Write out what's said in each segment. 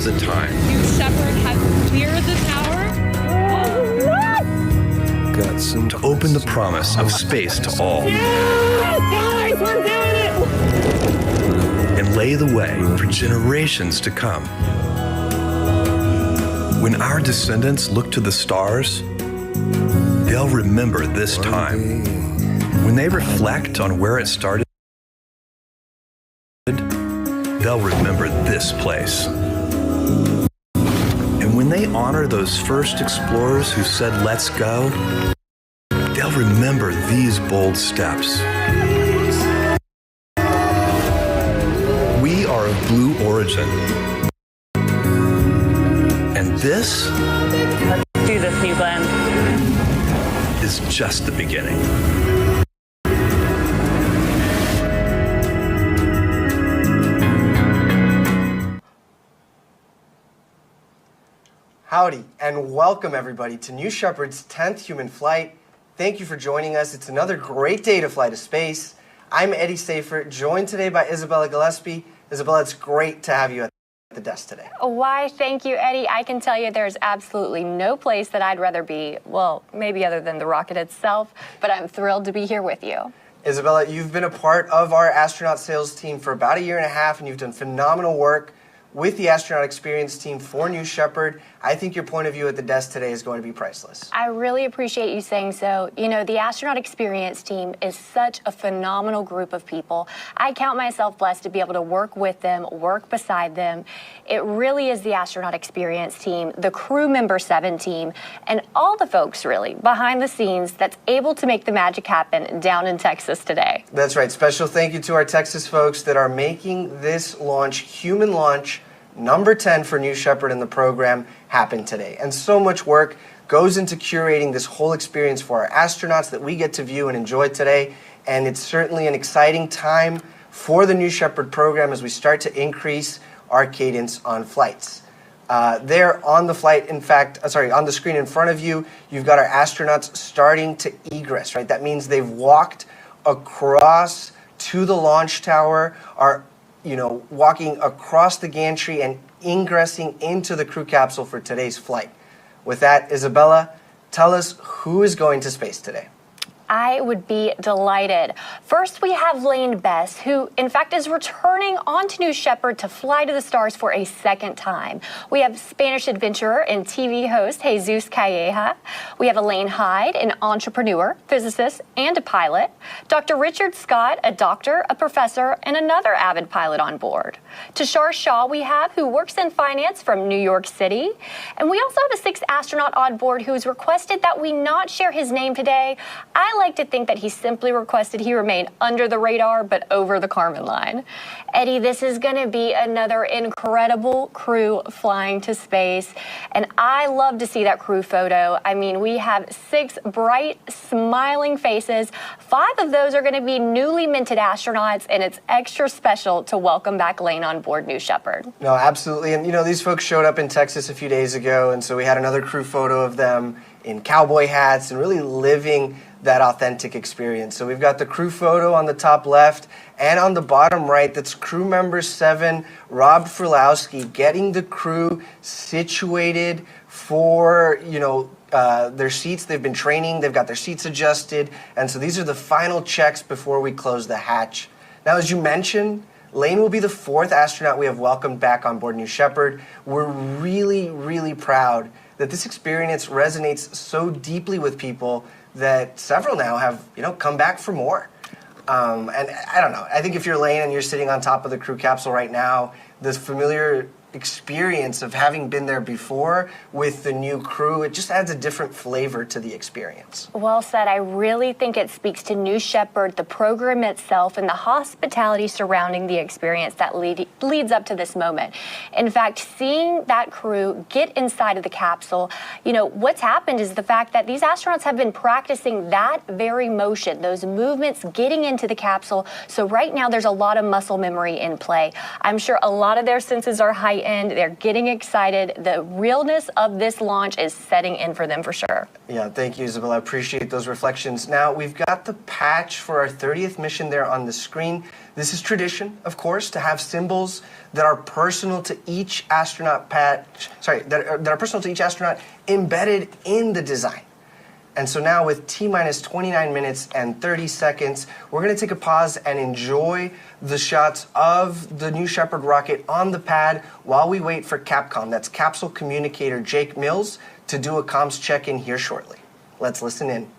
the time. New Shepard has cleared the tower. Got some to open the promise of space to all. Guys, we're doing it! And lay the way for generations to come. When our descendants look to the stars, they'll remember this time. When they reflect on where it started, they'll remember this place. And when they honor those first explorers who said, "Let's go," they'll remember these bold steps. We are of blue origin. And this Let's do this, New Glenn. is just the beginning. Howdy, and welcome everybody to New Shepard's 10th human flight. Thank you for joining us. It's another great day to fly to space. I'm Eddie Safer, joined today by Isabella Gillespie. Isabella, it's great to have you at the desk today. Why, thank you, Eddie. I can tell you there's absolutely no place that I'd rather be, well, maybe other than the rocket itself, but I'm thrilled to be here with you. Isabella, you've been a part of our astronaut sales team for about a year and a half, and you've done phenomenal work with the astronaut experience team for New Shepard. I think your point of view at the desk today is going to be priceless. I really appreciate you saying so. You know, the astronaut experience team is such a phenomenal group of people. I count myself blessed to be able to work with them, work beside them. It really is the astronaut experience team, the crew member 7 team, and all the folks really behind the scenes that's able to make the magic happen down in Texas today. That's right. Special thank you to our Texas folks that are making this launch, human launch, number 10 for New Shepard in the program, happen today. And so much work goes into curating this whole experience for our astronauts that we get to view and enjoy today. And it's certainly an exciting time for the New Shepard program as we start to increase our cadence on flights. There on the flight, in fact, on the screen in front of you, you've got our astronauts starting to egress, right? That means they've walked across to the launch tower, are walking across the gantry and ingressing into the crew capsule for today's flight. With that, Isabella, tell us who is going to space today. I would be delighted. First, we have Lane Bess, who in fact is returning onto New Shepard to fly to the stars for a second time. We have Spanish adventurer and TV host Jesus Calleja. We have Elaine Hyde, an entrepreneur, physicist, and a pilot. Dr. Richard Scott, a doctor, a professor, and another avid pilot on board. Tushar Shah we have, who works in finance from New York City. And we also have a 6th astronaut on board who has requested that we not share his name today. I like to think that he simply requested he remain under the radar but over the Kármán line. Eddie, this is going to be another incredible crew flying to space, and I love to see that crew photo. I mean, we have 6 bright, smiling faces. 5 of those are going to be newly minted astronauts, and it's extra special to welcome back Lane on board New Shepard. No, absolutely. And these folks showed up in Texas a few days ago, and so we had another crew photo of them in cowboy hats and really living that authentic experience. So we've got the crew photo on the top left, and on the bottom right, that's crew member 7, Rob Frulowski, getting the crew situated for, their seats. They've been training, they've got their seats adjusted, and so these are the final checks before we close the hatch. Now, as you mentioned, Lane will be the 4th astronaut we have welcomed back on board New Shepard. We're really, really proud that this experience resonates so deeply with people that several now have, come back for more. And I don't know, I think if you're Lane and you're sitting on top of the crew capsule right now, this familiar experience of having been there before with the new crew, it just adds a different flavor to the experience. Well said. I really think it speaks to New Shepard, the program itself, and the hospitality surrounding the experience that leads up to this moment. In fact, seeing that crew get inside of the capsule, what's happened is the fact that these astronauts have been practicing that very motion, those movements getting into the capsule. So right now there's a lot of muscle memory in play. I'm sure a lot of their senses are heightened. the end. They're getting excited. The realness of this launch is setting in for them for sure. Yeah, thank you, Isabel. I appreciate those reflections. Now, we've got the patch for our 30th mission there on the screen. This is tradition, of course, to have symbols that are personal to each astronaut that are personal to each astronaut embedded in the design. And so now with T-minus 29 minutes and 30 seconds, we're going to take a pause and enjoy the shots of the New Shepard rocket on the pad while we wait for Capcom, that's Capsule Communicator Jake Mills, to do a comms check-in here shortly. Let's listen in.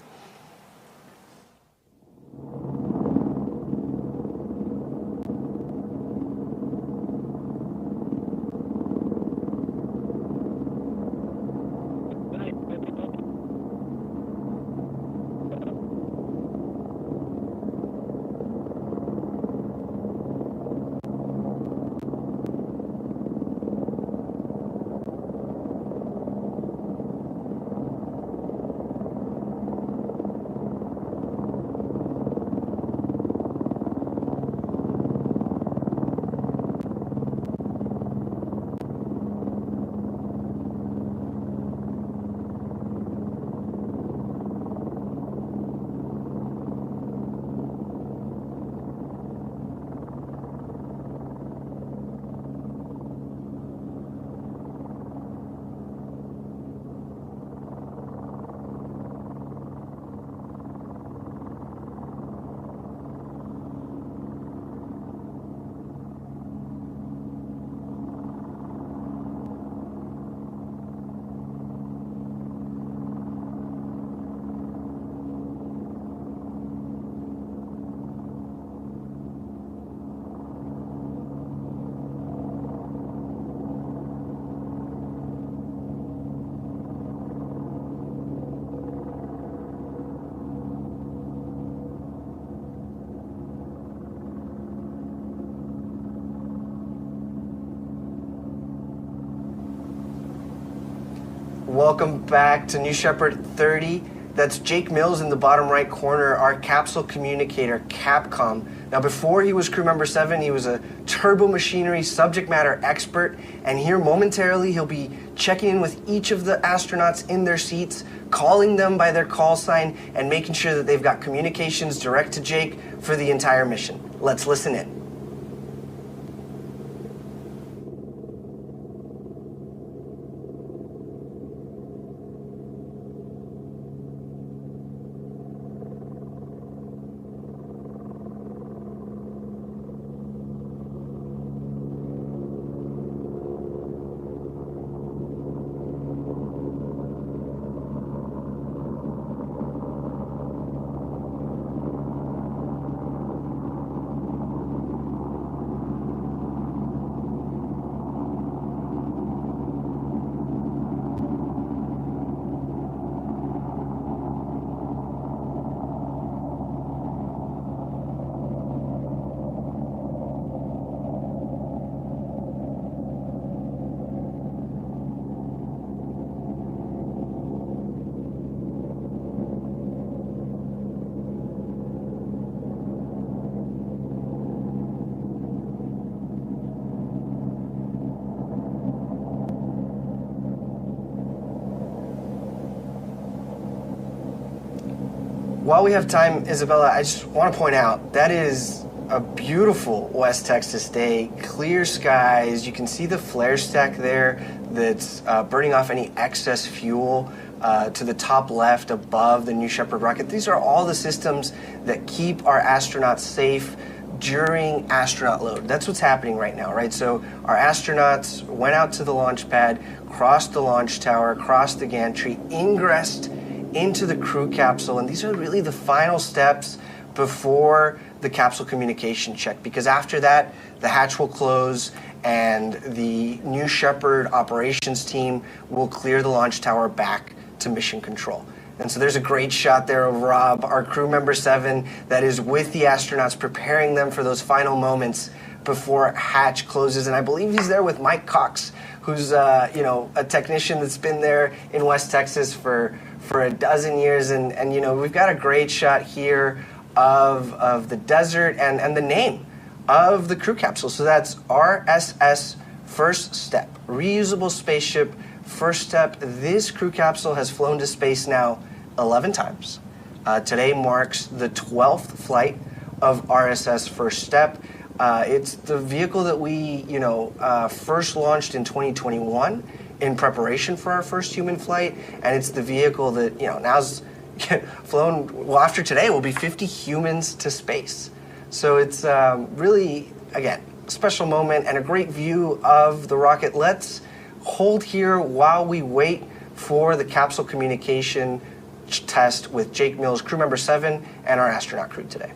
Welcome back to New Shepard 30. That's Jake Mills in the bottom right corner, our capsule communicator, Capcom. Now, before he was crew member 7, he was a turbo machinery subject matter expert, and here momentarily he'll be checking in with each of the astronauts in their seats, calling them by their call sign, and making sure that they've got communications direct to Jake for the entire mission. Let's listen in. While we have time, Isabella, I just want to point out that is a beautiful West Texas day. Clear skies. You can see the flare stack there that's burning off any excess fuel to the top left above the New Shepard rocket. These are all the systems that keep our astronauts safe during astronaut load. That's what's happening right now, right? So our astronauts went out to the launch pad, crossed the launch tower, crossed the gantry, ingressed into the crew capsule, and these are really the final steps before the capsule communication check, because after that, the hatch will close and the New Shepard operations team will clear the launch tower back to mission control. And so there's a great shot there of Rob, our crew member 7, that is with the astronauts, preparing them for those final moments before hatch closes. And I believe he's there with Mike Cox, who's a technician that's been there in West Texas for a dozen years. And we've got a great shot here of the desert and the name of the crew capsule. So that's RSS First step, reusable spaceship. First step, this crew capsule has flown to space now 11 times. Today marks the 12th flight of RSS First Step. It's the vehicle that we, first launched in 2021 in preparation for our first human flight, and it's the vehicle that, now's flown, well, after today, will be 50 humans to space. So it's really, again, a special moment and a great view of the rocket. Let's hold here while we wait for the capsule communication test with Jake Mills, crew member 7, and our astronaut crew today.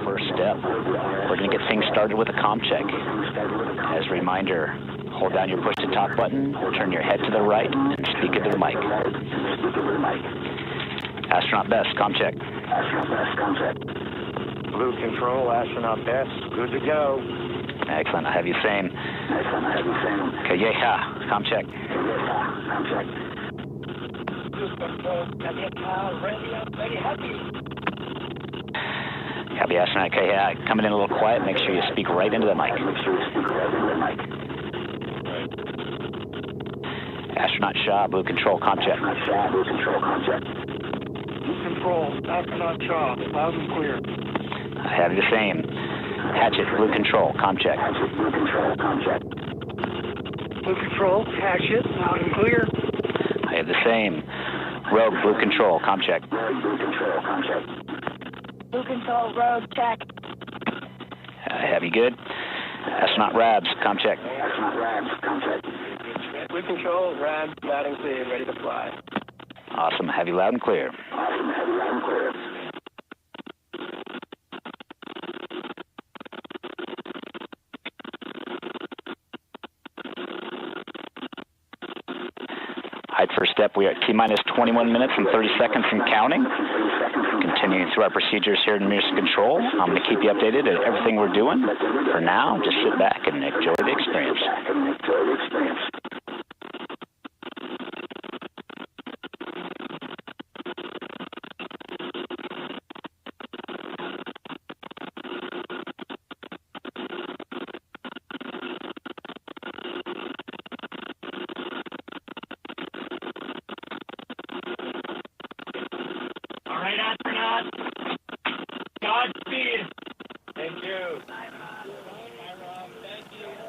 First step, we're going to get things started with a comm check. As a reminder, hold down your push-to-talk button, turn your head to the right, and speak into the mic. Astronaut Best, comm check. Blue Control, Astronaut Best, good to go. Excellent, I have you saying. Kayeha, comm check. Copy, astronaut. Okay, coming in a little quiet. Make sure you speak right into the mic. Astronaut Shaw, Blue Control, comm check. Blue Control, Astronaut Shaw, loud and clear. I have you the same. Hatchet, Blue Control, comm check. Blue Control, Hatchet, loud and clear. I have the same. Rogue, Blue Control, comm check. Blue Control, road check. I have you good. Astronaut Rabs, comm check. Blue Control, Rabs, loud and clear, ready to fly. Awesome. Have you loud and clear. Height first step, we are at T-minus 21 minutes and 30 seconds and counting. Continuing through our procedures here in Mission Control. I'm going to keep you updated at everything we're doing. For now, just sit back and enjoy the experience.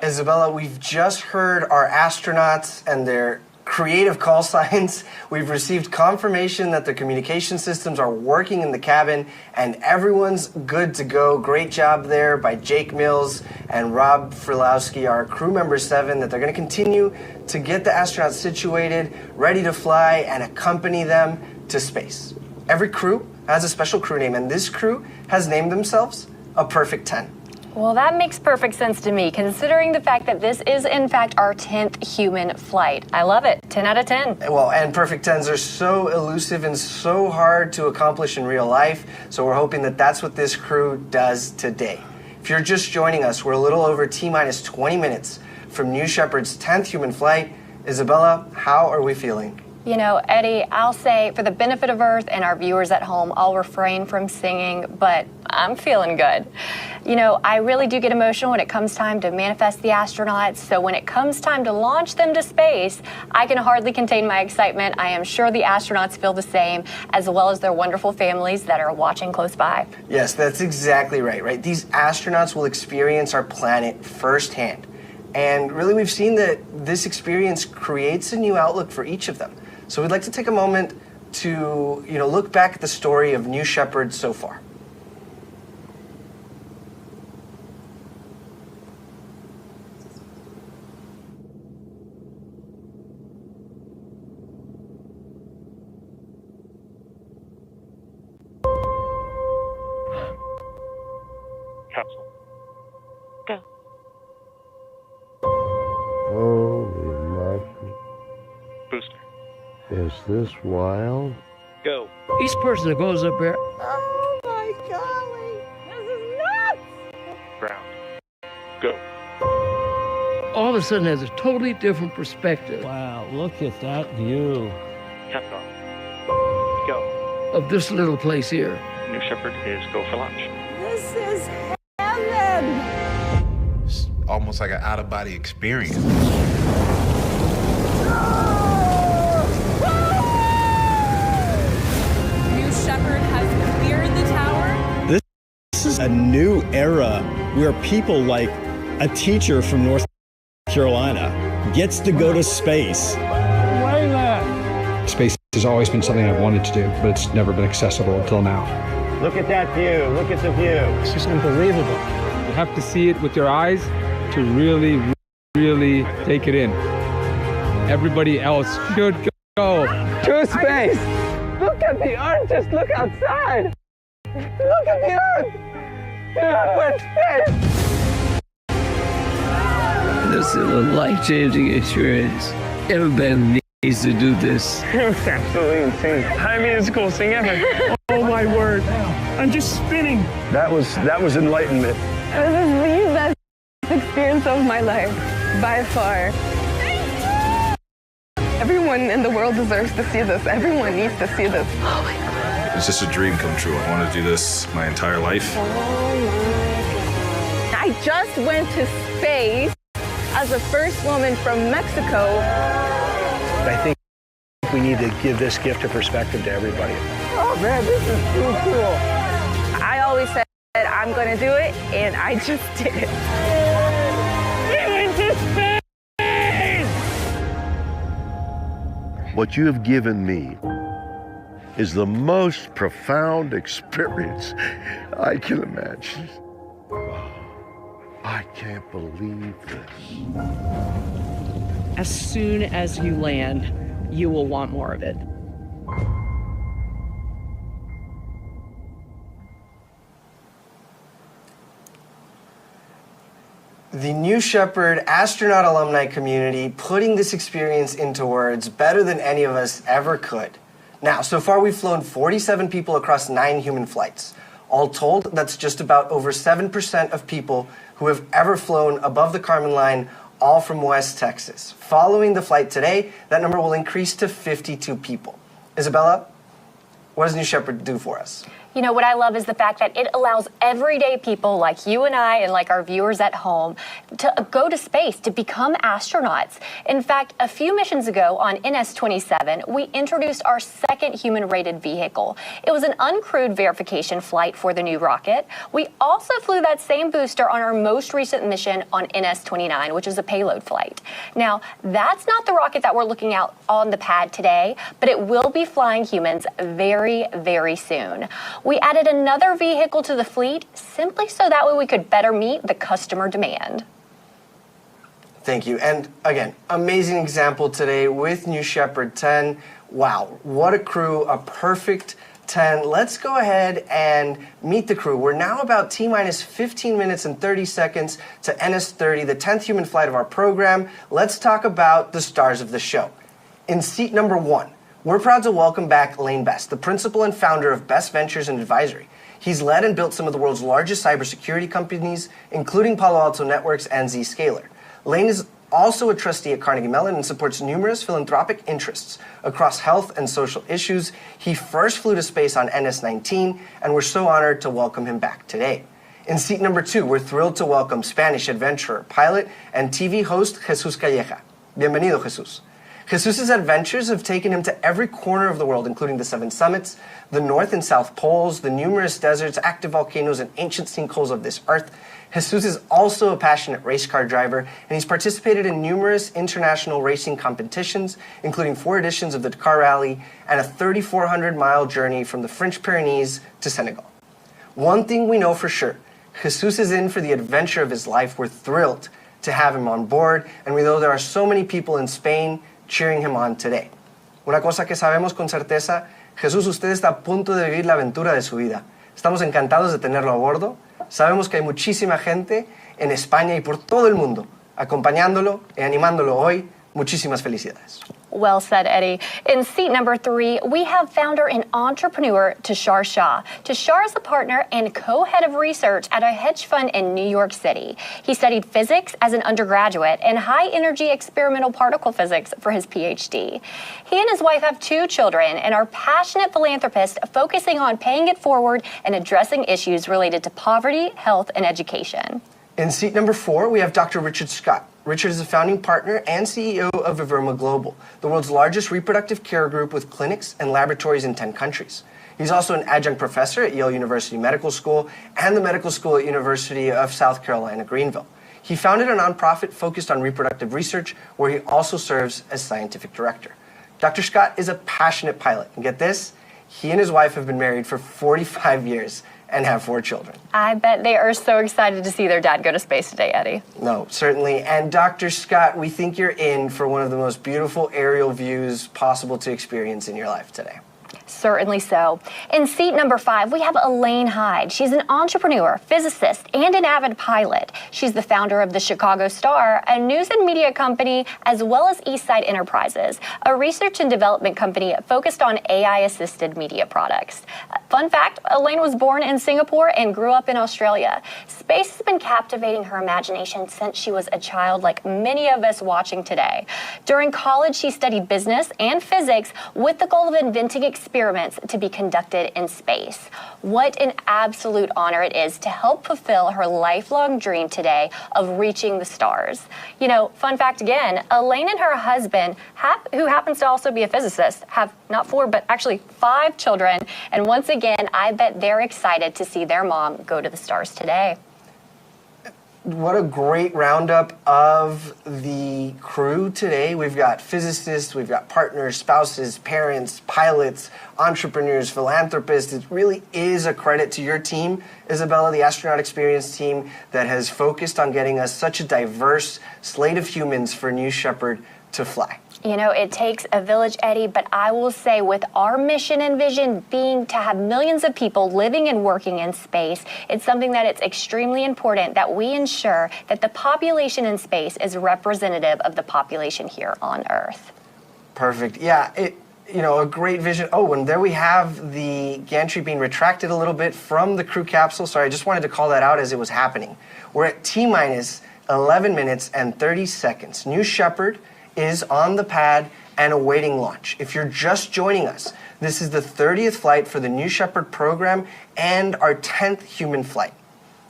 Isabella, we've just heard our astronauts and their creative call signs. We've received confirmation that the communication systems are working in the cabin and everyone's good to go. Great job there by Jake Mills and Rob Frilowski, our crew member 7, that they're going to continue to get the astronauts situated, ready to fly, and accompany them to space. Every crew has a special crew name, and this crew has named themselves a Perfect 10. Well, that makes perfect sense to me, considering the fact that this is, in fact, our 10th human flight. I love it. 10 out of 10. Well, and Perfect 10s are so elusive and so hard to accomplish in real life, so we're hoping that that's what this crew does today. If you're just joining us, we're a little over T-minus 20 minutes from New Shepard's 10th human flight. Isabella, how are we feeling? You know, Eddie, I'll say for the benefit of Earth and our viewers at home, I'll refrain from singing, but I'm feeling good. You know, I really do get emotional when it comes time to manifest the astronauts, so when it comes time to launch them to space, I can hardly contain my excitement. I am sure the astronauts feel the same, as well as their wonderful families that are watching close by. Yes, that's exactly right? These astronauts will experience our planet firsthand. And really, we've seen that this experience creates a new outlook for each of them. So we'd like to take a moment to, look back at the story of New Shepard so far. Capsule. Go. Holy monkey. Booster. Is this wild? Go. Each person that goes up there, Oh my golly! This is nuts! Ground. Go. all of a sudden has a totally different perspective Wow, look at that view. Caps off. Go. of this little place here. New Shepard is go for launch. This is heaven! It's almost like an out-of-body experience. New Shepard has cleared the tower. This is a new era where people like a teacher from North Carolina gets to go to space. Space has always been something I've wanted to do, but it's never been accessible until now. Look at that view. Look at the view. It's just unbelievable. You have to see it with your eyes to really, really take it in. Everybody else should go to space. Look at the Earth. Just look outside. Look at the Earth. Dude, we're in space. This is a life-changing experience. Everybody needs to do this. It was absolutely insane. I mean, it's the coolest thing ever. Oh my word. I'm just spinning. That was enlightenment. This is the best experience of my life, by far. Everyone in the world deserves to see this. Everyone needs to see this. Oh my God. It's just a dream come true. I want to do this my entire life. I just went to space as the first woman from Mexico. I think we need to give this gift of perspective to everybody. Oh man, this is too cool. I always said I'm going to do it, and I just did it. We went to space! What you have given me is the most profound experience I can imagine. I can't believe this. As soon as you land, you will want more of it. The New Shepard astronaut alumni community putting this experience into words better than any of us ever could. Now, so far we've flown 47 people across 9 human flights. All told, that's just about over 7% of people who have ever flown above the Kármán line, all from West Texas. Following the flight today, that number will increase to 52 people. Isabella, what does New Shepard do for us? You know, what I love is the fact that it allows everyday people like you and I and like our viewers at home to go to space, to become astronauts. In fact, a few missions ago on NS-27, we introduced our second human-rated vehicle. It was an uncrewed verification flight for the new rocket. We also flew that same booster on our most recent mission on NS-29, which is a payload flight. Now, that's not the rocket that we're looking at on the pad today, but it will be flying humans very, very soon. We added another vehicle to the fleet simply so that way we could better meet the customer demand. Thank you. And again, amazing example today with New Shepard 10. Wow, what a crew, a perfect 10. Let's go ahead and meet the crew. We're now about T-minus 15 minutes and 30 seconds to NS-30, the 10th human flight of our program. Let's talk about the stars of the show. In seat number 1, we're proud to welcome back Lane Best, the principal and founder of Best Ventures and Advisory. He's led and built some of the world's largest cybersecurity companies, including Palo Alto Networks and Zscaler. Lane is also a trustee at Carnegie Mellon and supports numerous philanthropic interests across health and social issues. He first flew to space on NS-19, and we're so honored to welcome him back today. In seat number 2, we're thrilled to welcome Spanish adventurer, pilot, and TV host Jesus Calleja. Bienvenido, Jesus. Jesus' adventures have taken him to every corner of the world, including the 7 summits, the North and South Poles, the numerous deserts, active volcanoes, and ancient sinkholes of this earth. Jesus is also a passionate race car driver, and he's participated in numerous international racing competitions, including 4 editions of the Dakar Rally and a 3,400-mile journey from the French Pyrenees to Senegal. One thing we know for sure, Jesus is in for the adventure of his life. We're thrilled to have him on board, and we know there are so many people in Spain cheering him on today. Una cosa que sabemos con certeza, Jesús, usted está a punto de vivir la aventura de su vida. Estamos encantados de tenerlo a bordo. Sabemos que hay muchísima gente en España y por todo el mundo acompañándolo y animándolo hoy. Muchísimas felicidades. Well said, Eddie. In seat number 3, we have founder and entrepreneur Tushar Shah. Tushar is a partner and co-head of research at a hedge fund in New York City. He studied physics as an undergraduate and high-energy experimental particle physics for his PhD. He and his wife have 2 children and are passionate philanthropists focusing on paying it forward and addressing issues related to poverty, health, and education. In seat number 4, we have Dr. Richard Scott. Richard is a founding partner and CEO of Viverma Global, the world's largest reproductive care group with clinics and laboratories in 10 countries. He's also an adjunct professor at Yale University Medical School and the Medical School at University of South Carolina, Greenville. He founded a nonprofit focused on reproductive research, where he also serves as scientific director. Dr. Scott is a passionate pilot, and get this, he and his wife have been married for 45 years and have 4 children. I bet they are so excited to see their dad go to space today, Eddie. No, certainly. And Dr. Scott, we think you're in for one of the most beautiful aerial views possible to experience in your life today. Certainly so. In seat number 5, we have Elaine Hyde. She's an entrepreneur, physicist, and an avid pilot. She's the founder of the Chicago Star, a news and media company, as well as Eastside Enterprises, a research and development company focused on AI-assisted media products. Fun fact, Elaine was born in Singapore and grew up in Australia. Space has been captivating her imagination since she was a child, like many of us watching today. During college, she studied business and physics with the goal of inventing experiments to be conducted in space. What an absolute honor it is to help fulfill her lifelong dream today of reaching the stars. You know, fun fact again, Elaine and her husband, who happens to also be a physicist, have not 4, but actually 5 children. And once again, I bet they're excited to see their mom go to the stars today. What a great roundup of the crew today. We've got physicists, we've got partners, spouses, parents, pilots, entrepreneurs, philanthropists. It really is a credit to your team, Isabella, the Astronaut Experience team, that has focused on getting us such a diverse slate of humans for New Shepard to fly. You know, it takes a village, Eddie, but I will say with our mission and vision being to have millions of people living and working in space, it's something that it's extremely important that we ensure that the population in space is representative of the population here on Earth. Perfect. Yeah, a great vision. Oh, and there we have the gantry being retracted a little bit from the crew capsule. Sorry, I just wanted to call that out as it was happening. We're at T-minus 11 minutes and 30 seconds. New Shepard is on the pad and awaiting launch. If you're just joining us, this is the 30th flight for the New Shepard program and our 10th human flight.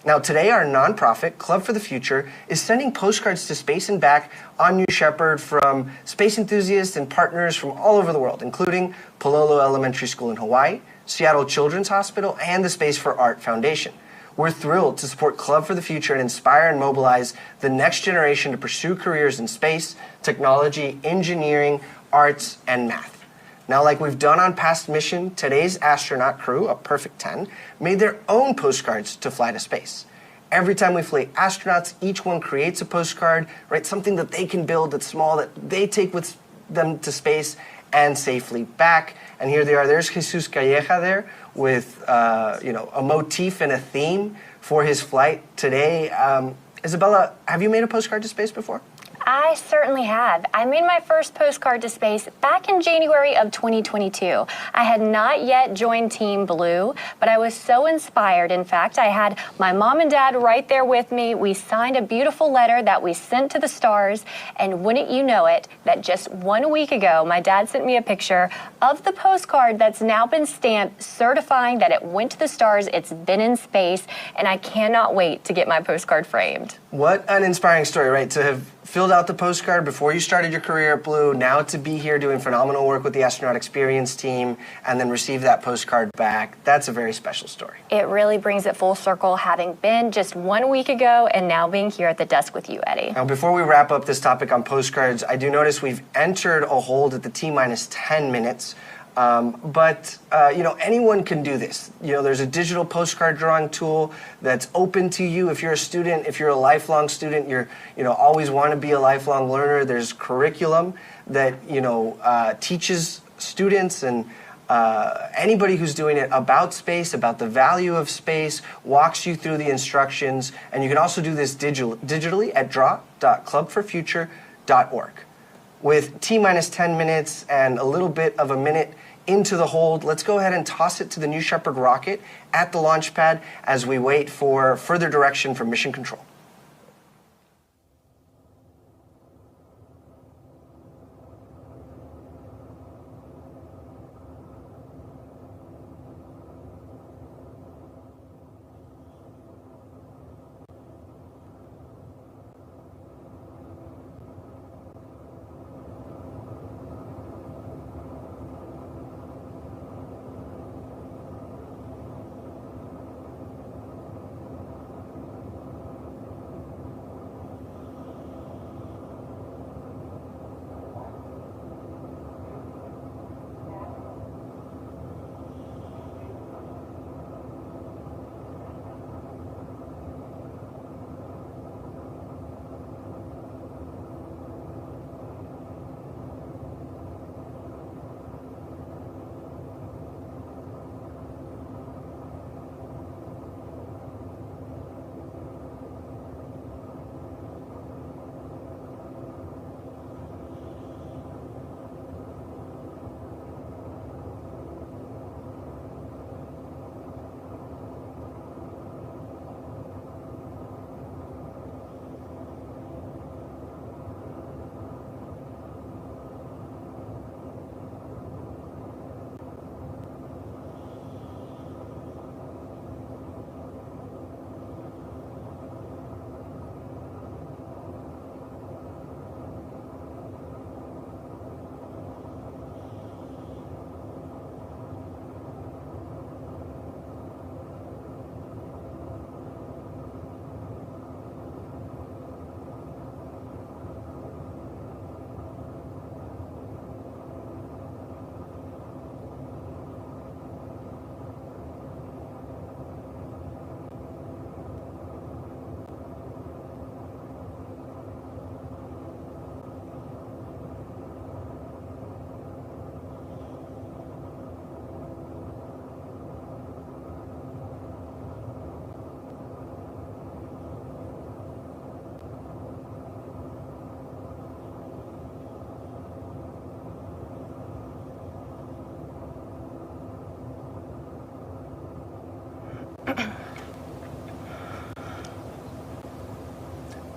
Now today, our nonprofit, Club for the Future, is sending postcards to space and back on New Shepard from space enthusiasts and partners from all over the world, including Pololo Elementary School in Hawaii, Seattle Children's Hospital, and the Space for Art Foundation. We're thrilled to support Club for the Future and inspire and mobilize the next generation to pursue careers in space, technology, engineering, arts, and math. Now, like we've done on past mission, today's astronaut crew, a perfect 10, made their own postcards to fly to space. Every time we fly astronauts, each one creates a postcard, right? Something that they can build that's small, that they take with them to space and safely back. And here they are. There's Jesus Calleja there with a motif and a theme for his flight today. Isabella, have you made a postcard to space before? I certainly have. I made my first postcard to space back in January of 2022. I had not yet joined Team Blue, but I was so inspired. In fact, I had my mom and dad right there with me. We signed a beautiful letter that we sent to the stars, and wouldn't you know it, that just 1 week ago, my dad sent me a picture of the postcard that's now been stamped, certifying that it went to the stars, it's been in space, and I cannot wait to get my postcard framed. What an inspiring story, right? To have filled out the postcard before you started your career at Blue, now to be here doing phenomenal work with the Astronaut Experience team, and then receive that postcard back. That's a very special story. It really brings it full circle, having been just 1 week ago and now being here at the desk with you, Eddie. Now, before we wrap up this topic on postcards, I do notice we've entered a hold at the T-minus 10 minutes. But anyone can do this. There's a digital postcard drawing tool that's open to you. If you're a student, if you're a lifelong student, you're always want to be a lifelong learner. There's curriculum that teaches students and anybody who's doing it about space, about the value of space, walks you through the instructions, and you can also do this digitally at draw.clubforfuture.org. With T-minus 10 minutes and a little bit of a minute into the hold, let's go ahead and toss it to the New Shepard rocket at the launch pad as we wait for further direction from Mission Control.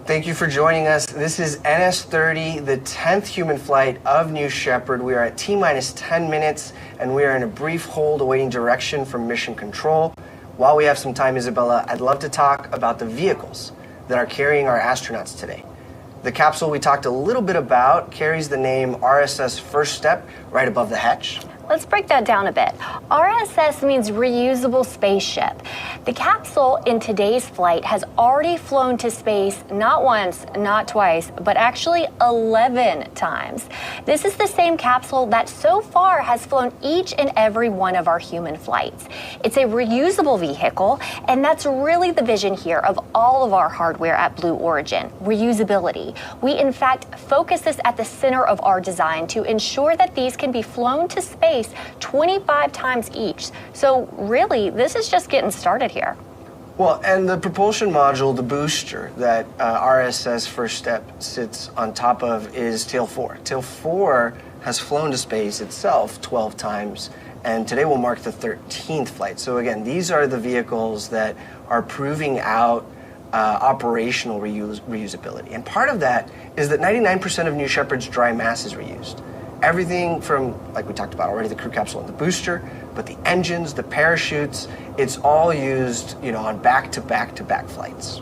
Thank you for joining us. This is NS-30, the 10th human flight of New Shepard. We are at T-minus 10 minutes, and we are in a brief hold awaiting direction from Mission Control. While we have some time, Isabella, I'd love to talk about the vehicles that are carrying our astronauts today. The capsule we talked a little bit about carries the name RSS First Step right above the hatch. Let's break that down a bit. RSS means reusable spaceship. The capsule in today's flight has already flown to space not once, not twice, but actually 11 times. This is the same capsule that so far has flown each and every one of our human flights. It's a reusable vehicle, and that's really the vision here of all of our hardware at Blue Origin, reusability. We in fact focus this at the center of our design to ensure that these can be flown to space 25 times each. So really, this is just getting started here. Well, and the propulsion module, the booster that RSS First Step sits on top of is Tail 4. Tail 4 has flown to space itself 12 times, and today will mark the 13th flight. So again, these are the vehicles that are proving out operational reusability. And part of that is that 99% of New Shepard's dry mass is reused. Everything from, like we talked about already, the crew capsule and the booster, but the engines, the parachutes, it's all used, on back-to-back-to-back flights.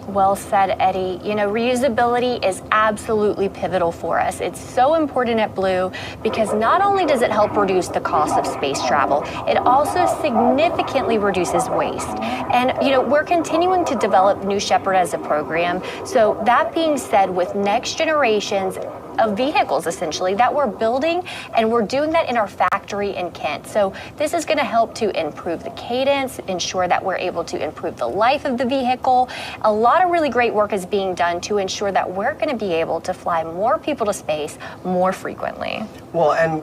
Well said, Eddie. Reusability is absolutely pivotal for us. It's so important at Blue because not only does it help reduce the cost of space travel, it also significantly reduces waste. And, we're continuing to develop New Shepard as a program. So that being said, with next generations of vehicles, essentially, that we're building, and we're doing that in our factory in Kent. So this is going to help to improve the cadence, ensure that we're able to improve the life of the vehicle. A lot of really great work is being done to ensure that we're going to be able to fly more people to space more frequently. Well, and,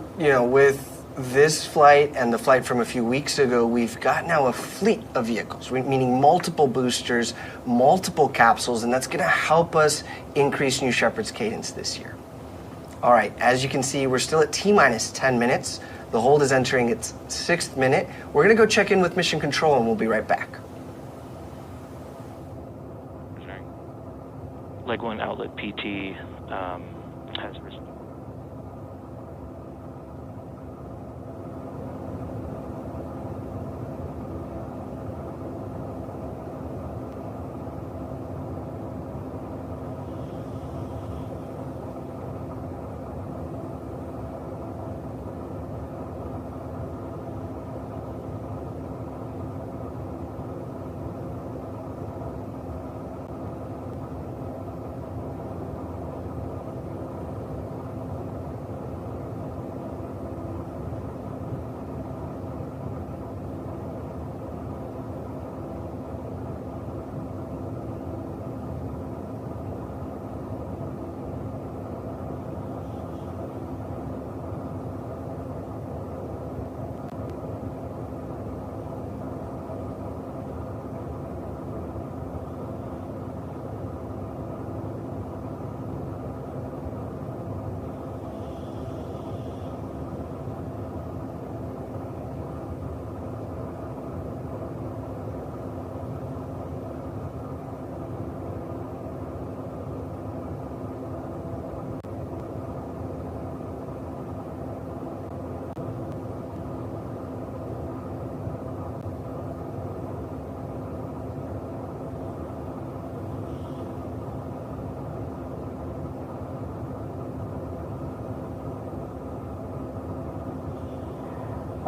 with this flight and the flight from a few weeks ago, we've got now a fleet of vehicles, meaning multiple boosters, multiple capsules, and that's going to help us increase New Shepard's cadence this year. All right, as you can see, we're still at T-minus 10 minutes. The hold is entering its 6th minute. We're going to go check in with Mission Control, and we'll be right back. Leg 1 outlet PT has responded.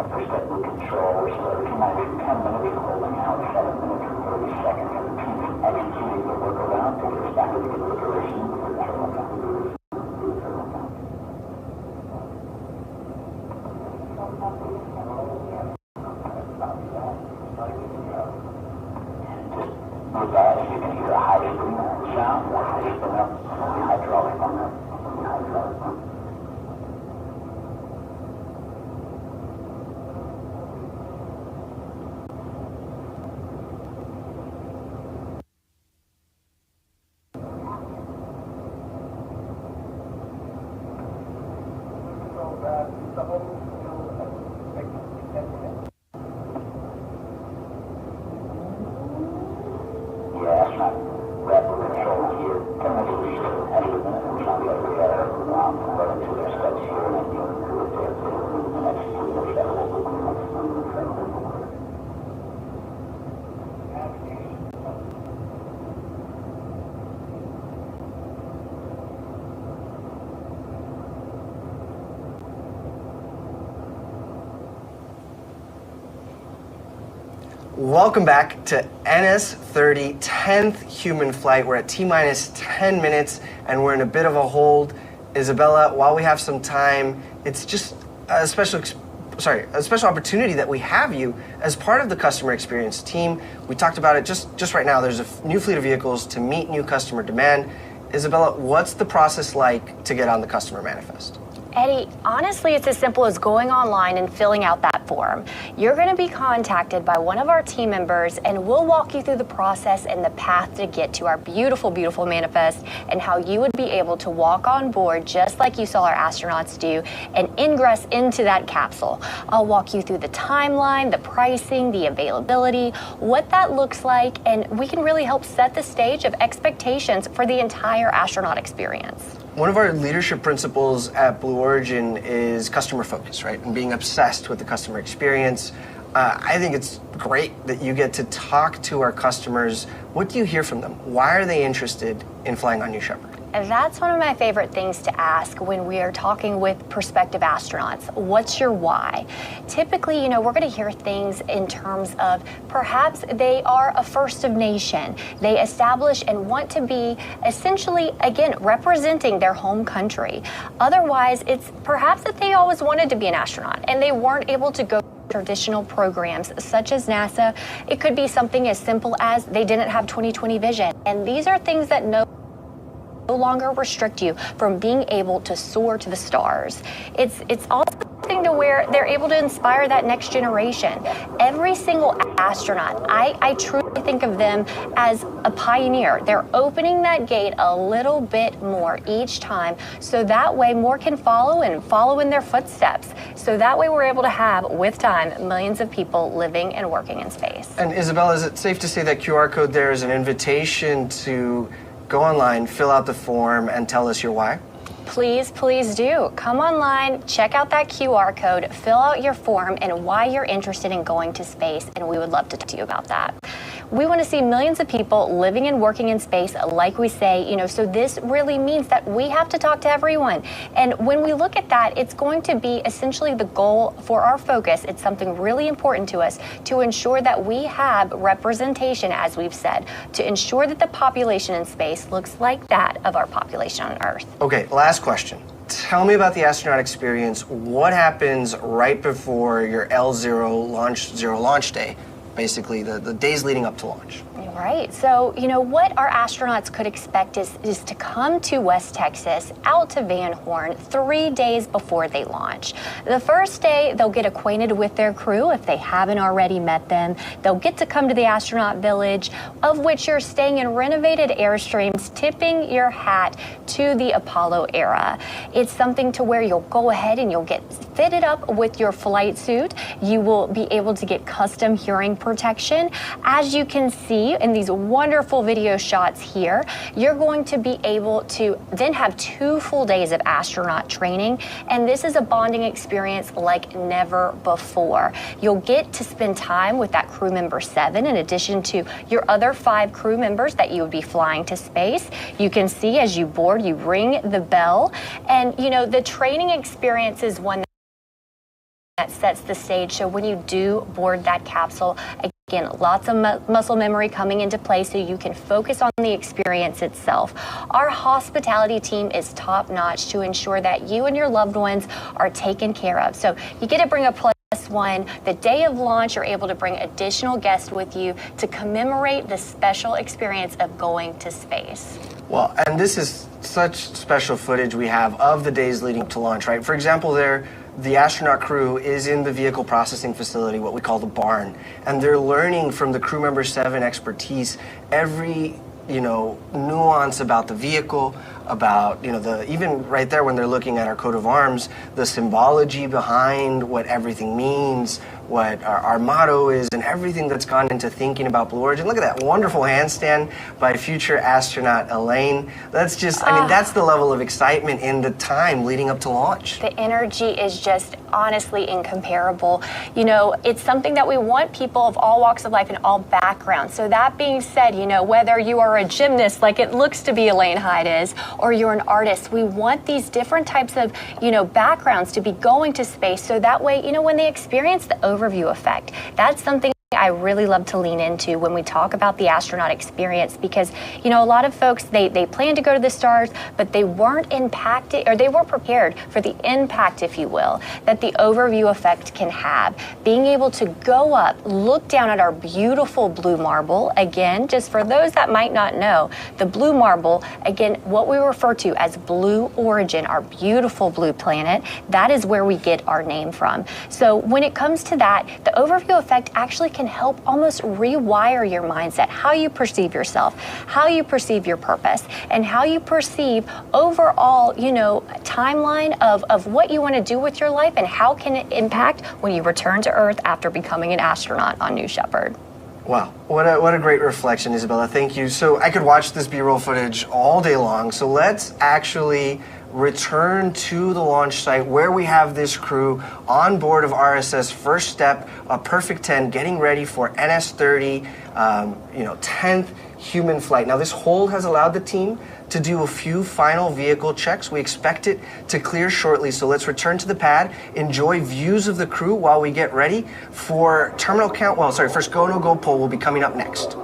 Control, we're still T-minus 10 minutes, holding out 7 minutes and 30 seconds. Executing the workaround to get us back into configuration for the turbo count. With that, you can hear a high spin sound, a high spin up, hydraulic on that. Welcome back to NS-30, 10th human flight. We're at T-minus 10 minutes, and we're in a bit of a hold. Isabella, while we have some time, it's just a special opportunity that we have you as part of the customer experience team. We talked about it just right now. There's a new fleet of vehicles to meet new customer demand. Isabella, what's the process like to get on the customer manifest? Eddie, honestly, it's as simple as going online and filling out that form. You're going to be contacted by one of our team members, and we'll walk you through the process and the path to get to our beautiful, beautiful manifest and how you would be able to walk on board just like you saw our astronauts do and ingress into that capsule. I'll walk you through the timeline, the pricing, the availability, what that looks like, and we can really help set the stage of expectations for the entire astronaut experience. One of our leadership principles at Blue Origin is customer focus, right? And being obsessed with the customer experience. I think it's great that you get to talk to our customers. What do you hear from them? Why are they interested in flying on New Shepard? That's one of my favorite things to ask when we are talking with prospective astronauts. What's your why? Typically, we're going to hear things in terms of perhaps they are a first of nation. They establish and want to be essentially, again, representing their home country. Otherwise, it's perhaps that they always wanted to be an astronaut and they weren't able to go traditional programs such as NASA. It could be something as simple as they didn't have 20/20 vision. And these are things that no longer restrict you from being able to soar to the stars. It's also something to where they're able to inspire that next generation. Every single astronaut, I truly think of them as a pioneer. They're opening that gate a little bit more each time, so that way more can follow and follow in their footsteps. So that way we're able to have, with time, millions of people living and working in space. And Isabella, is it safe to say that QR code there is an invitation to go online, fill out the form, and tell us your why? Please, please do. Come online, check out that QR code, fill out your form and why you're interested in going to space, and we would love to talk to you about that. We want to see millions of people living and working in space, like we say, so this really means that we have to talk to everyone. And when we look at that, it's going to be essentially the goal for our focus. It's something really important to us to ensure that we have representation, as we've said, to ensure that the population in space looks like that of our population on Earth. Okay, last question. Tell me about the astronaut experience. What happens right before your L0 launch day? Basically, the days leading up to launch. Right. So, what our astronauts could expect is to come to West Texas, out to Van Horn, 3 days before they launch. The first day, they'll get acquainted with their crew if they haven't already met them. They'll get to come to the astronaut village, of which you're staying in renovated Airstreams, tipping your hat to the Apollo era. It's something to where you'll go ahead and you'll get fitted up with your flight suit. You will be able to get custom hearing protection. As you can see in these wonderful video shots here, you're going to be able to then have 2 full days of astronaut training, and this is a bonding experience like never before. You'll get to spend time with that crew member 7 in addition to your other 5 crew members that you would be flying to space. You can see as you board, you ring the bell, and the training experience is one that sets the stage. So when you do board that capsule, again, lots of muscle memory coming into play so you can focus on the experience itself. Our hospitality team is top notch to ensure that you and your loved ones are taken care of. So you get to bring a +1. The day of launch, you're able to bring additional guests with you to commemorate the special experience of going to space. Well, and this is such special footage we have of the days leading to launch, right? For example, the astronaut crew is in the vehicle processing facility, what we call the barn, and they're learning from the crew member 7 expertise every nuance about the vehicle, about even right there when they're looking at our coat of arms, the symbology behind what everything means, what our motto is, and everything that's gone into thinking about Blue Origin. Look at that wonderful handstand by future astronaut Elaine. That's just, that's the level of excitement in the time leading up to launch. The energy is just honestly incomparable. It's something that we want people of all walks of life and all backgrounds. So that being said, whether you are a gymnast like it looks to be Elaine Hyde is, or you're an artist, we want these different types of, backgrounds to be going to space. So that way, when they experience the overview effect, that's something I really love to lean into when we talk about the astronaut experience, because, you know, a lot of folks, they plan to go to the stars, but they weren't impacted, or they weren't prepared for the impact, if you will, that the overview effect can have. Being able to go up, look down at our beautiful blue marble, again, just for those that might not know, the blue marble, again, what we refer to as blue origin, our beautiful blue planet, that is where we get our name from. So when it comes to that, the overview effect actually can help almost rewire your mindset, how you perceive yourself, how you perceive your purpose, and how you perceive overall, you know, timeline of what you want to do with your life and how can it impact when you return to Earth after becoming an astronaut on New Shepard. Wow, what a great reflection, Isabella. Thank you. So I could watch this B-roll footage all day long. So let's actually return to the launch site where we have this crew on board of RSS First Step, a Perfect 10, getting ready for NS-30, 10th human flight. Now this hold has allowed the team to do a few final vehicle checks. We expect it to clear shortly, so let's return to the pad, enjoy views of the crew while we get ready for terminal count. Well, sorry, first go, no go poll will be coming up next.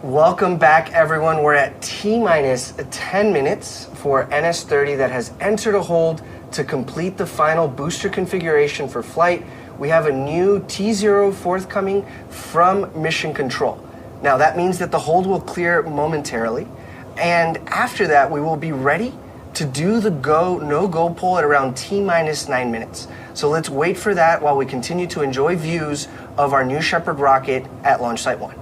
Welcome back, everyone. We're at T-minus 10 minutes for NS-30 that has entered a hold to complete the final booster configuration for flight. We have a new T0 forthcoming from Mission Control. Now, that means that the hold will clear momentarily, and after that, we will be ready to do the go, no-go poll at around T-minus 9 minutes. So let's wait for that while we continue to enjoy views of our New Shepard rocket at Launch Site 1.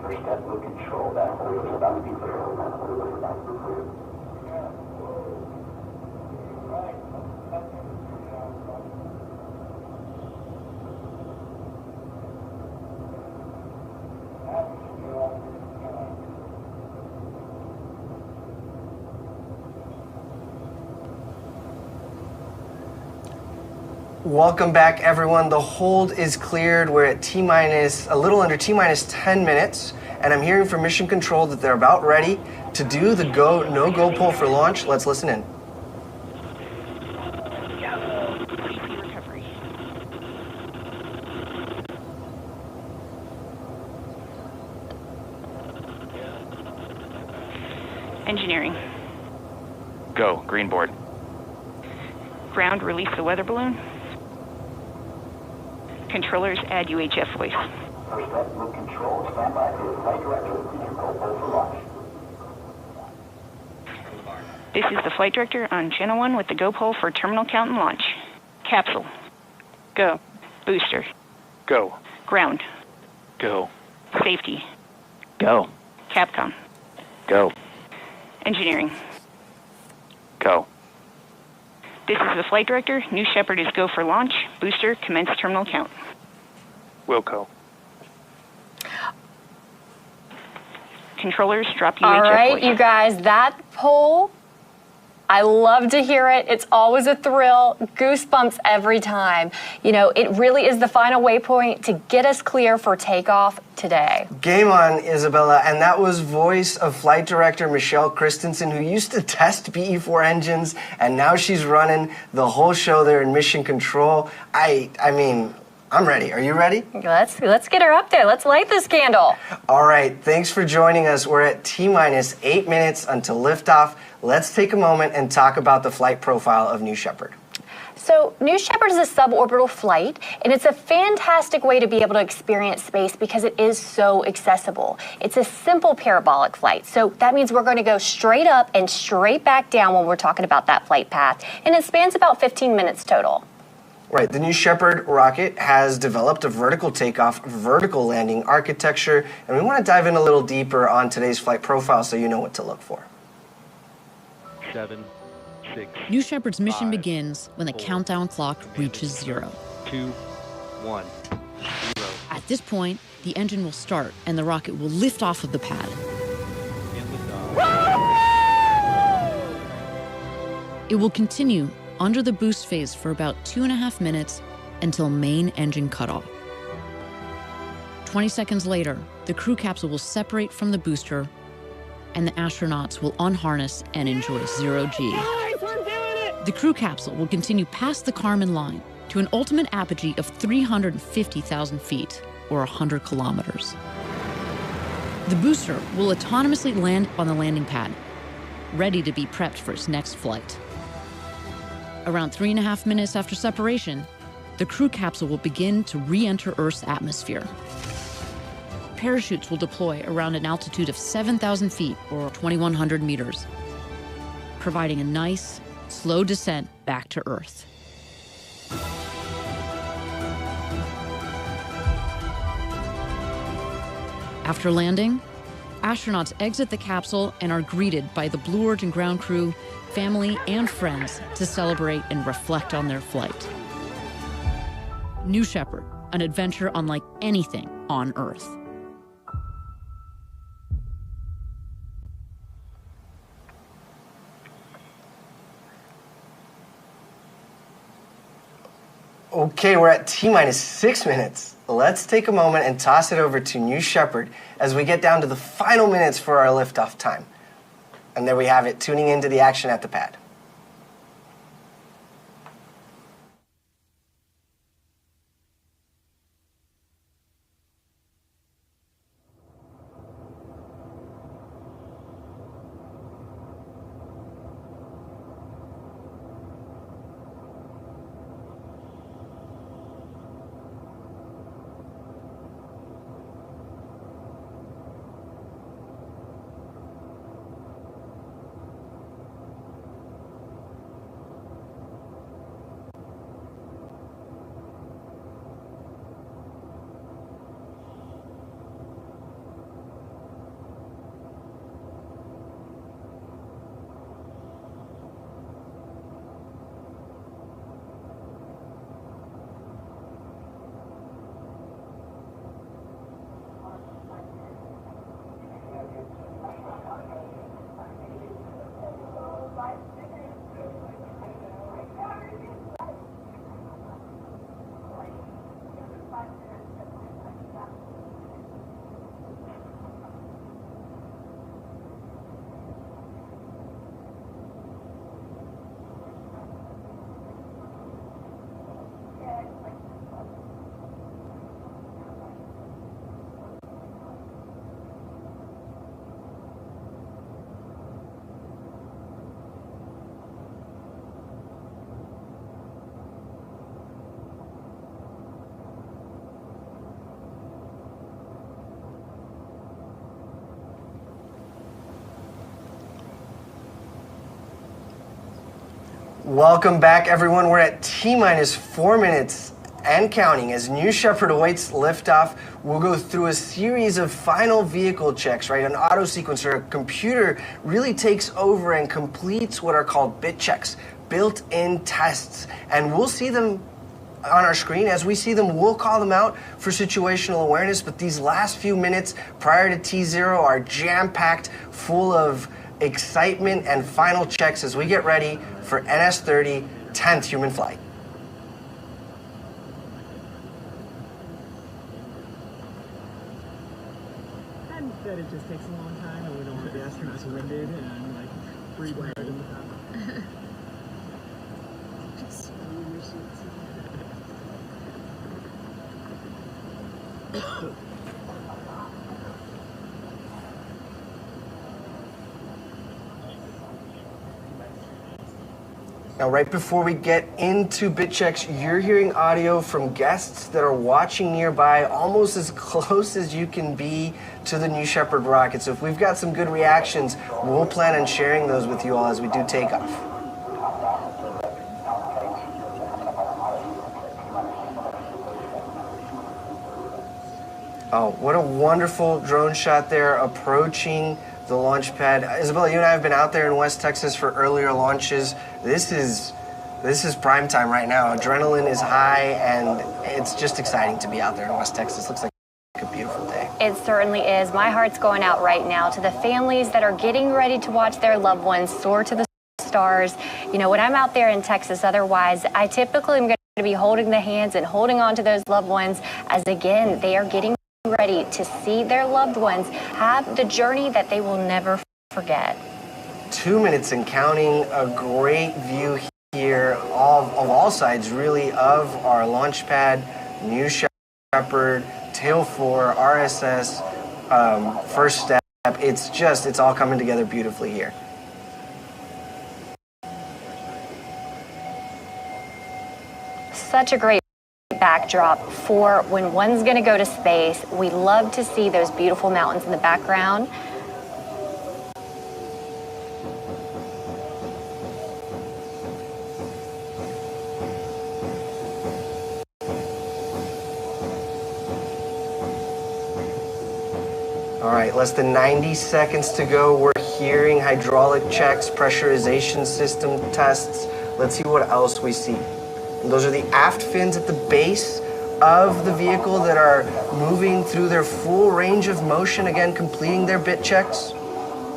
First step with control. That hole is about to be clear. Welcome back, everyone. The hold is cleared. We're at a little under T-minus 10 minutes, and I'm hearing from Mission Control that they're about ready to do the no-go pull for launch. Let's listen in. Engineering. Go, green board. Ground, release the weather balloon. Controllers, add UHF voice. First step with control. Stand by for the flight director. Go pull for launch. This is the flight director on channel 1 with the go pole for terminal count and launch. Capsule. Go. Booster. Go. Ground. Go. Safety. Go. Capcom. Go. Engineering. Go. This is the flight director. New Shepard is go for launch. Booster, commence terminal count. Wilco. Controllers, drop UHF All right, voice. you guys, that poll, I love to hear it. It's always a thrill, goosebumps every time. You know, it really is the final waypoint to get us clear for takeoff today. Game on, Isabella, and that was voice of flight director Michelle Christensen, who used to test BE-4 engines, and now she's running the whole show there in Mission Control. I mean, I'm ready. Are you ready? Let's get her up there. Let's light this candle. All right, thanks for joining us. We're at T-minus 8 minutes until liftoff. Let's take a moment and talk about the flight profile of New Shepard. So New Shepard is a suborbital flight, and it's a fantastic way to be able to experience space because it is so accessible. It's a simple parabolic flight, so that means we're going to go straight up and straight back down when we're talking about that flight path, and it spans about 15 minutes total. Right, the New Shepard rocket has developed a vertical takeoff, vertical landing architecture, and we want to dive in a little deeper on today's flight profile so you know what to look for. 7, 6. New Shepard's mission 5, begins when the 4, countdown clock reaches 0. 2, 1, 0. At this point, the engine will start and the rocket will lift off of the pad. It will continue under the boost phase for about 2.5 minutes until main engine cutoff. 20 seconds later, the crew capsule will separate from the booster and the astronauts will unharness and enjoy 0G. The crew capsule will continue past the Kármán line to an ultimate apogee of 350,000 feet, or 100 kilometers. The booster will autonomously land on the landing pad, ready to be prepped for its next flight. Around 3.5 minutes after separation, the crew capsule will begin to re-enter Earth's atmosphere. Parachutes will deploy around an altitude of 7,000 feet, or 2,100 meters, providing a nice, slow descent back to Earth. After landing, astronauts exit the capsule and are greeted by the Blue Origin ground crew, family, and friends to celebrate and reflect on their flight. New Shepard, an adventure unlike anything on Earth. Okay, we're at T-minus 6 minutes. Let's take a moment and toss it over to New Shepard as we get down to the final minutes for our liftoff time. And there we have it, tuning into the action at the pad. Welcome back, everyone. We're at T-minus 4 minutes and counting. As New Shepard awaits liftoff, we'll go through a series of final vehicle checks, right? An auto sequencer, a computer really takes over and completes what are called bit checks, built-in tests. And we'll see them on our screen. As we see them, we'll call them out for situational awareness, but these last few minutes prior to T0 are jam-packed, full of excitement and final checks as we get ready for NS-30 10th human flight. And that it just takes a long time and we don't want the astronauts winded and like breathing right in the top. Now, right before we get into bit checks, you're hearing audio from guests that are watching nearby, almost as close as you can be to the New Shepard rocket. So if we've got some good reactions, we'll plan on sharing those with you all as we do takeoff. Oh, what a wonderful drone shot there approaching the launch pad. Isabella, you and I have been out there in West Texas for earlier launches. This is prime time right now. Adrenaline is high, and it's just exciting to be out there in West Texas. Looks like a beautiful day. It certainly is. My heart's going out right now to the families that are getting ready to watch their loved ones soar to the stars. You know, when I'm out there in Texas, otherwise, I typically am going to be holding the hands and holding on to those loved ones as, again, they are getting ready to see their loved ones have the journey that they will never forget. 2 minutes and counting. A great view here of all sides, really, of our launch pad, New Shepard, Tail 4, RSS, first step. It's all coming together beautifully here. Such a great backdrop for when one's going to go to space. We love to see those beautiful mountains in the background. All right, less than 90 seconds to go. We're hearing hydraulic checks, pressurization system tests. Let's see what else we see. And those are the aft fins at the base of the vehicle that are moving through their full range of motion, again, completing their bit checks.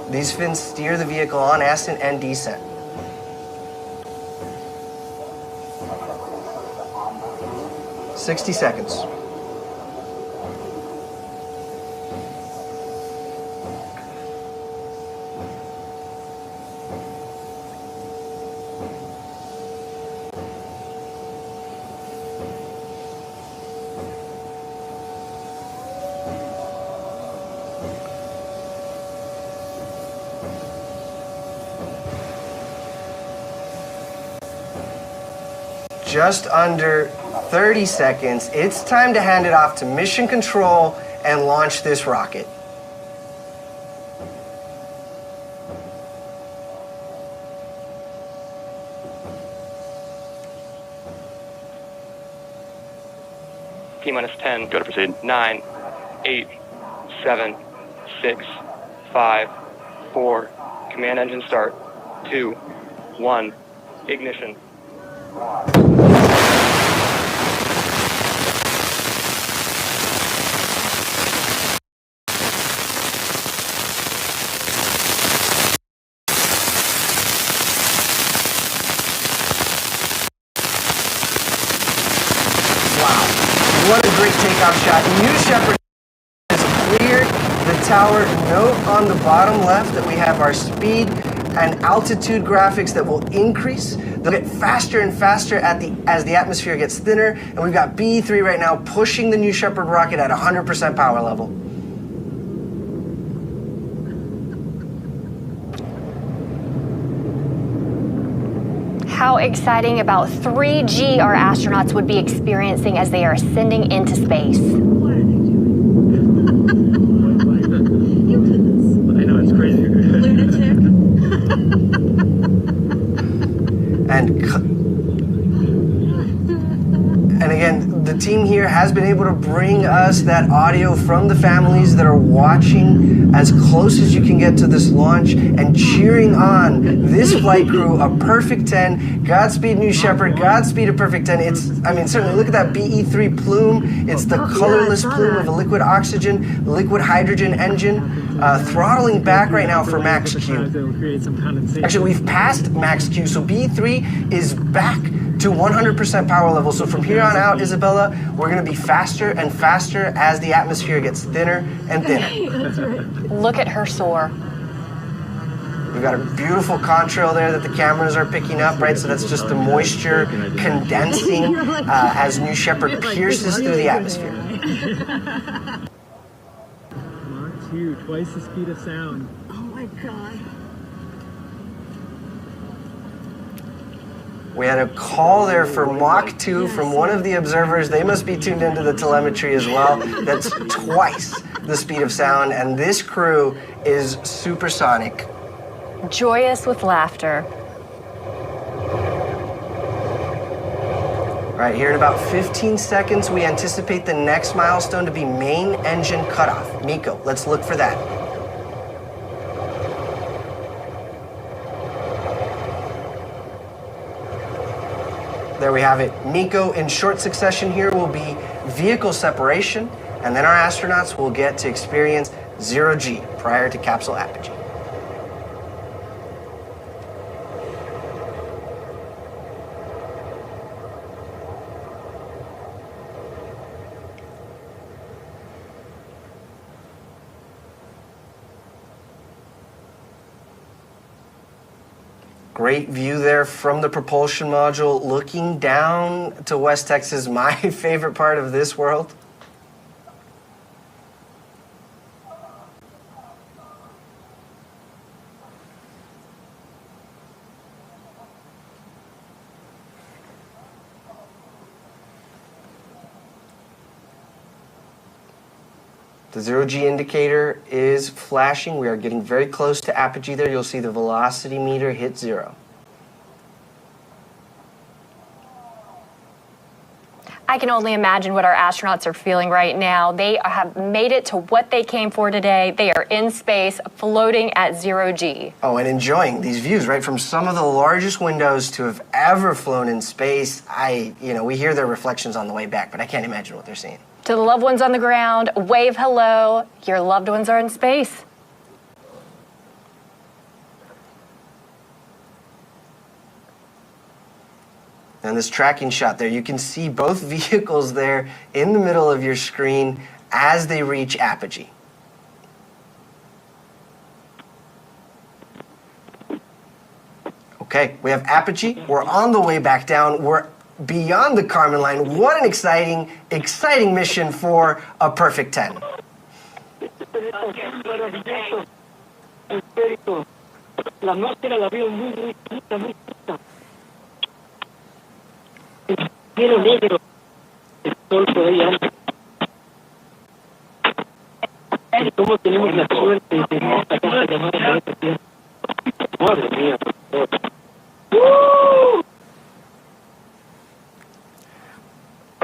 These fins steer the vehicle on ascent and descent. "60 seconds. Just under 30 seconds. It's time to hand it off to Mission Control and launch this rocket. T-minus 10. Go to proceed. 9, 8, 7, 6, 5, 4. Command engine start. 2, 1. Ignition. What a great takeoff shot. New Shepard has cleared the tower. Note on the bottom left that we have our speed and altitude graphics that will increase. They'll get faster and faster as the atmosphere gets thinner. And we've got B3 right now pushing the New Shepard rocket at 100% power level. How exciting about 3G our astronauts would be experiencing as they are ascending into space. What are they doing? You did this. I know, it's crazy. Lunatic. And again, the team here has been able to bring us that audio from the families that are watching as close as you can get to this launch and cheering on this flight crew, a perfect 10. Godspeed, New Shepard. Godspeed, a perfect 10. It's, I mean, certainly look at that BE-3 plume. It's the colorless plume of a liquid oxygen, liquid hydrogen engine. Throttling back right now for max Q. Actually, we've passed max Q, so BE-3 is back to 100% power level. So from here on out, Isabella, we're going to be faster and faster as the atmosphere gets thinner and thinner. Look at her soar. We've got a beautiful contrail there that the cameras are picking up, right? So that's just the moisture condensing as New Shepard pierces through the atmosphere. Mach 2, twice the speed of sound. Oh my God. We had a call there for Mach 2 from one of the observers. They must be tuned into the telemetry as well. That's twice the speed of sound, and this crew is supersonic. Joyous with laughter. All right, here in about 15 seconds, we anticipate the next milestone to be main engine cutoff. Nico, let's look for that. There we have it. Nico, in short succession here, will be vehicle separation, and then our astronauts will get to experience 0G prior to capsule apogee. Great view there from the propulsion module, looking down to West Texas, my favorite part of this world. The 0G indicator is flashing. We are getting very close to apogee there. You'll see the velocity meter hit 0. I can only imagine what our astronauts are feeling right now. They have made it to what they came for today. They are in space, floating at 0G. Oh, and enjoying these views, right? From some of the largest windows to have ever flown in space. We hear their reflections on the way back, but I can't imagine what they're seeing. To the loved ones on the ground, wave hello. Your loved ones are in space. And this tracking shot there, you can see both vehicles there in the middle of your screen as they reach apogee. Okay, we have apogee. We're on the way back down. We're beyond the Kármán line. What an exciting, exciting mission for a perfect 10.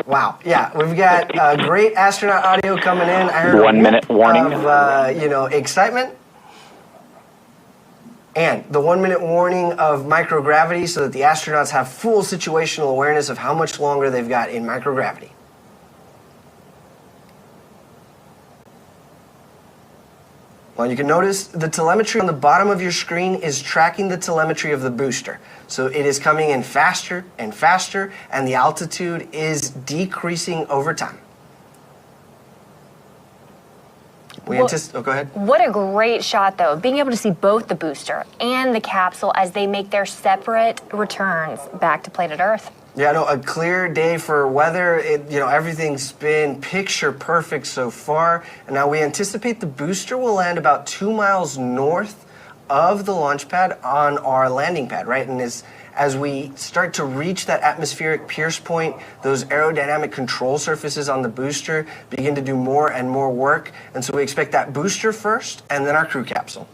Wow, yeah, we've got great astronaut audio coming in. I heard 1 minute warning of excitement. And the 1 minute warning of microgravity so that the astronauts have full situational awareness of how much longer they've got in microgravity. Well, you can notice the telemetry on the bottom of your screen is tracking the telemetry of the booster. So it is coming in faster and faster, and the altitude is decreasing over time. Oh, go ahead. What a great shot, though, being able to see both the booster and the capsule as they make their separate returns back to planet Earth. Yeah, no, a clear day for weather. Everything's been picture perfect so far. And now we anticipate the booster will land about 2 miles north of the launch pad on our landing pad, right? And as we start to reach that atmospheric pierce point, those aerodynamic control surfaces on the booster begin to do more and more work. And so we expect that booster first and then our crew capsule.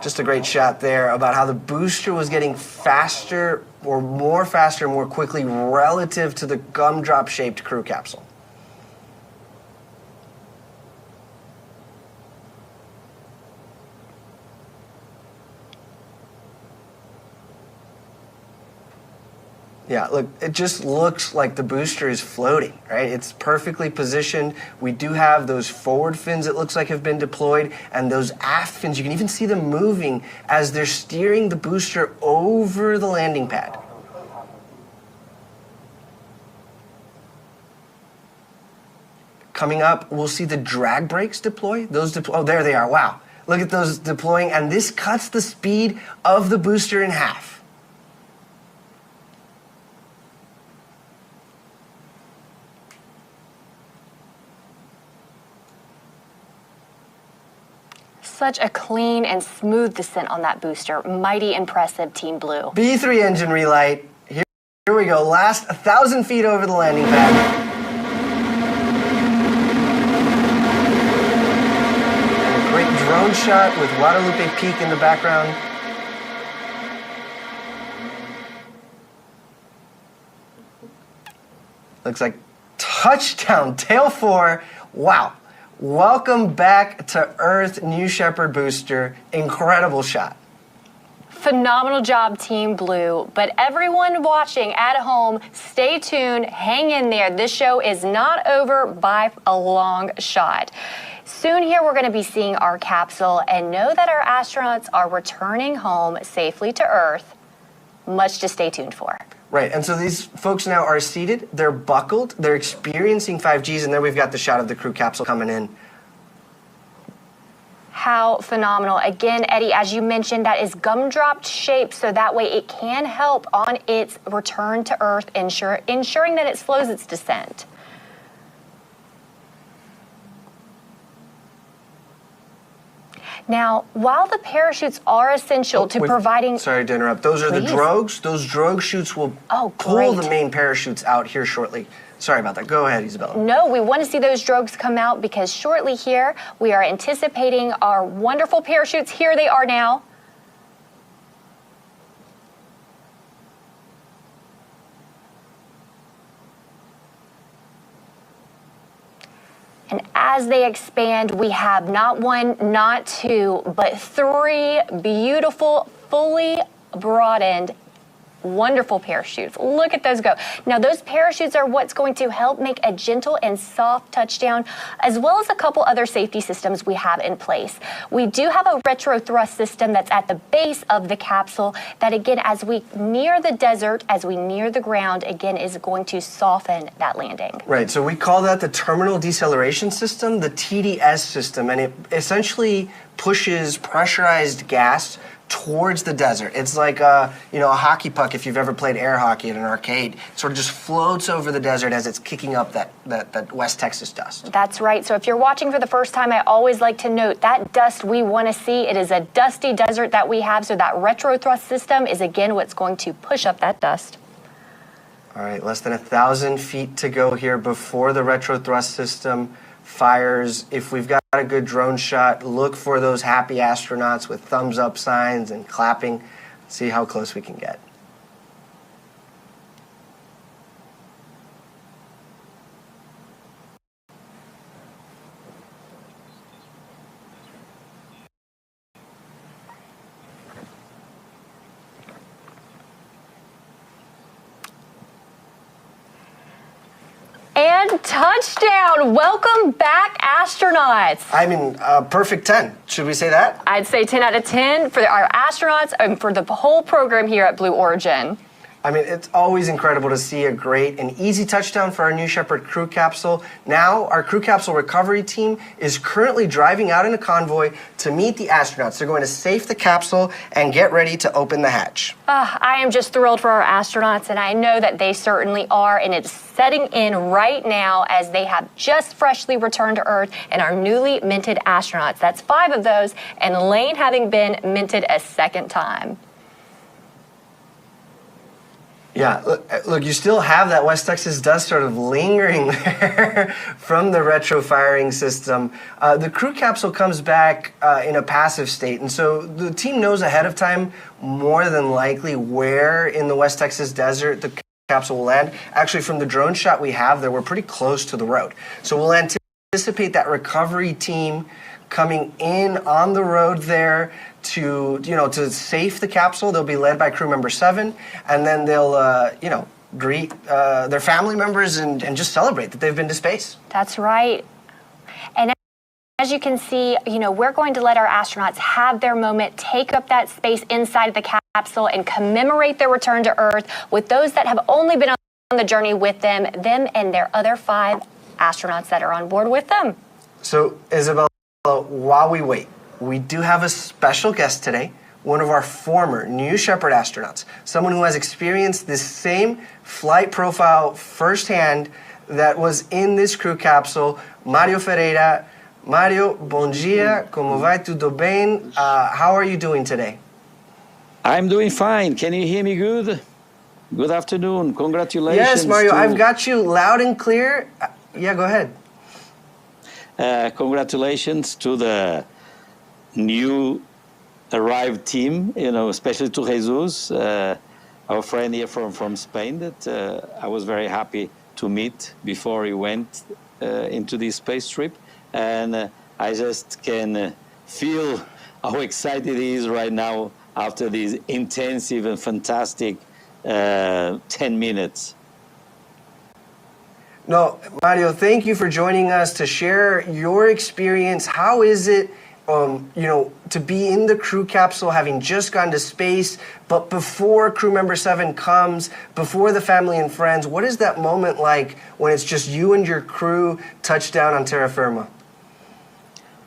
Just a great shot there about how the booster was getting faster or more quickly relative to the gumdrop-shaped crew capsule. Yeah, look, it just looks like the booster is floating, right? It's perfectly positioned. We do have those forward fins, it looks like, have been deployed, and those aft fins, you can even see them moving as they're steering the booster over the landing pad. Coming up, we'll see the drag brakes deploy. Oh, there they are, wow. Look at those deploying, and this cuts the speed of the booster in half. Such a clean and smooth descent on that booster. Mighty impressive, Team Blue. B3 engine relight. Here we go. Last 1,000 feet over the landing pad. And a great drone shot with Guadalupe Peak in the background. Looks like touchdown, tail 4. Wow. Welcome back to Earth, New Shepard booster. Incredible shot. Phenomenal job, Team Blue. But everyone watching at home, stay tuned, hang in there. This show is not over by a long shot. Soon here, we're going to be seeing our capsule and know that our astronauts are returning home safely to Earth. Much to stay tuned for. Right, and so these folks now are seated, they're buckled, they're experiencing 5Gs, and then we've got the shot of the crew capsule coming in. How phenomenal. Again, Eddie, as you mentioned, that is gumdrop shaped, so that way it can help on its return to Earth, ensuring that it slows its descent. Now, while the parachutes are essential to providing... Sorry to interrupt. Those are the drogues. Those drogue chutes will pull the main parachutes out here shortly. Sorry about that. Go ahead, Isabella. No, we want to see those drogues come out because shortly here, we are anticipating our wonderful parachutes. Here they are now. And as they expand, we have not one, not two, but 3 beautiful, fully broadened, wonderful parachutes. Look at those go. Now, those parachutes are what's going to help make a gentle and soft touchdown, as well as a couple other safety systems we have in place. We do have a retro thrust system that's at the base of the capsule that, again, as we near the desert, as we near the ground, again, is going to soften that landing. Right, so we call that the terminal deceleration system, the TDS system, and it essentially pushes pressurized gas towards the desert. It's like a hockey puck if you've ever played air hockey at an arcade. It sort of just floats over the desert as it's kicking up that West Texas dust. That's right. So if you're watching for the first time, I always like to note that dust we want to see. It is a dusty desert that we have, so that retro thrust system is again what's going to push up that dust. All right, less than 1,000 feet to go here before the retro thrust system fires. If we've got a good drone shot, look for those happy astronauts with thumbs up signs and clapping. See how close we can get. And touchdown! Welcome back, astronauts. I mean, perfect 10. Should we say that? I'd say 10 out of 10 for our astronauts and for the whole program here at Blue Origin. I mean, it's always incredible to see a great and easy touchdown for our New Shepard crew capsule. Now, our crew capsule recovery team is currently driving out in a convoy to meet the astronauts. They're going to safe the capsule and get ready to open the hatch. I am just thrilled for our astronauts, and I know that they certainly are, and it's setting in right now as they have just freshly returned to Earth and our newly minted astronauts. That's 5 of those, and Lane having been minted a second time. Yeah, look, you still have that West Texas dust sort of lingering there from the retro firing system. The crew capsule comes back in a passive state, and so the team knows ahead of time more than likely where in the West Texas desert the capsule will land. Actually, from the drone shot we have there, we're pretty close to the road. So we'll anticipate that recovery team coming in on the road there to, to safe the capsule. They'll be led by crew member 7, and then they'll, greet their family members and just celebrate that they've been to space. That's right. And as you can see, we're going to let our astronauts have their moment, take up that space inside the capsule, and commemorate their return to Earth with those that have only been on the journey with them and their other 5 astronauts that are on board with them. So, Isabel, while we wait, we do have a special guest today, one of our former New Shepard astronauts, someone who has experienced this same flight profile firsthand that was in this crew capsule, Mario Ferreira. Mario, bom dia, como vai, tudo bem? How are you doing today? I'm doing fine. Can you hear me good? Good afternoon. Congratulations. Yes, Mario, I've got you loud and clear. Yeah, go ahead. Congratulations to the new arrived team, especially to Jesus, our friend here from Spain that I was very happy to meet before he went into this space trip. And I just can feel how excited he is right now after this intensive and fantastic 10 minutes. No, Mario, thank you for joining us to share your experience. How is it, to be in the crew capsule, having just gone to space, but before crew member 7 comes, before the family and friends? What is that moment like when it's just you and your crew touch down on terra firma?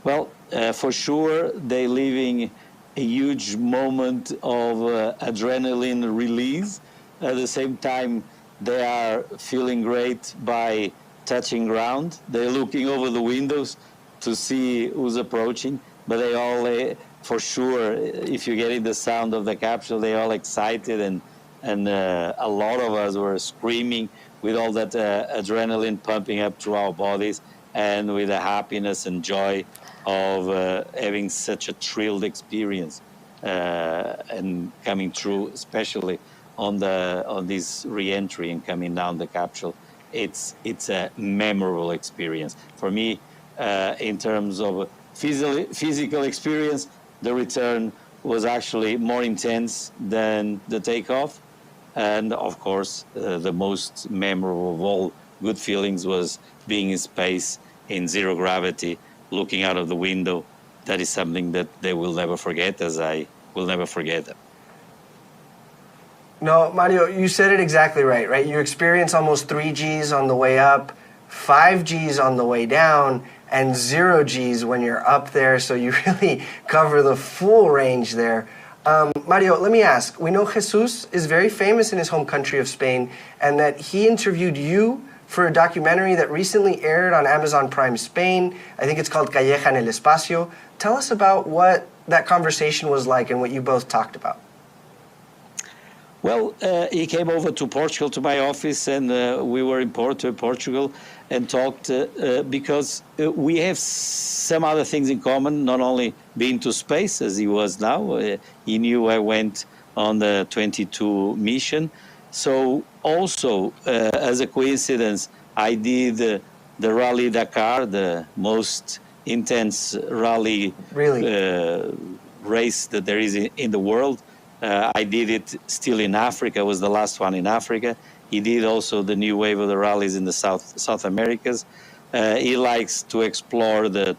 Well, for sure, they're living a huge moment of adrenaline release. At the same time, they are feeling great by touching ground. They're looking over the windows to see who's approaching. But they all, for sure, if you get in the sound of the capsule, they're all excited, and a lot of us were screaming with all that adrenaline pumping up through our bodies, and with the happiness and joy of having such a thrilled experience and coming through, especially on this re-entry and coming down the capsule. It's a memorable experience for me. In terms of physical experience, the return was actually more intense than the takeoff, and of course the most memorable of all good feelings was being in space in zero gravity, looking out of the window. That is something that they will never forget, as I will never forget them. No, Mario, you said it exactly right? You experience almost 3 Gs on the way up, 5 Gs on the way down, and 0 Gs when you're up there, so you really cover the full range there. Mario, let me ask, we know Jesus is very famous in his home country of Spain, and that he interviewed you for a documentary that recently aired on Amazon Prime Spain. I think it's called Calleja en el Espacio. Tell us about what that conversation was like and what you both talked about. Well, he came over to Portugal, to my office, and we were in Porto, Portugal, and talked because we have some other things in common, not only being to space, as he was now. He knew I went on the 22 mission. So also, as a coincidence, I did the Rally Dakar, the most intense rally race that there is in the world. I did it still in Africa. I was the last one in Africa. He did also the new wave of the rallies in the South Americas. He likes to explore the,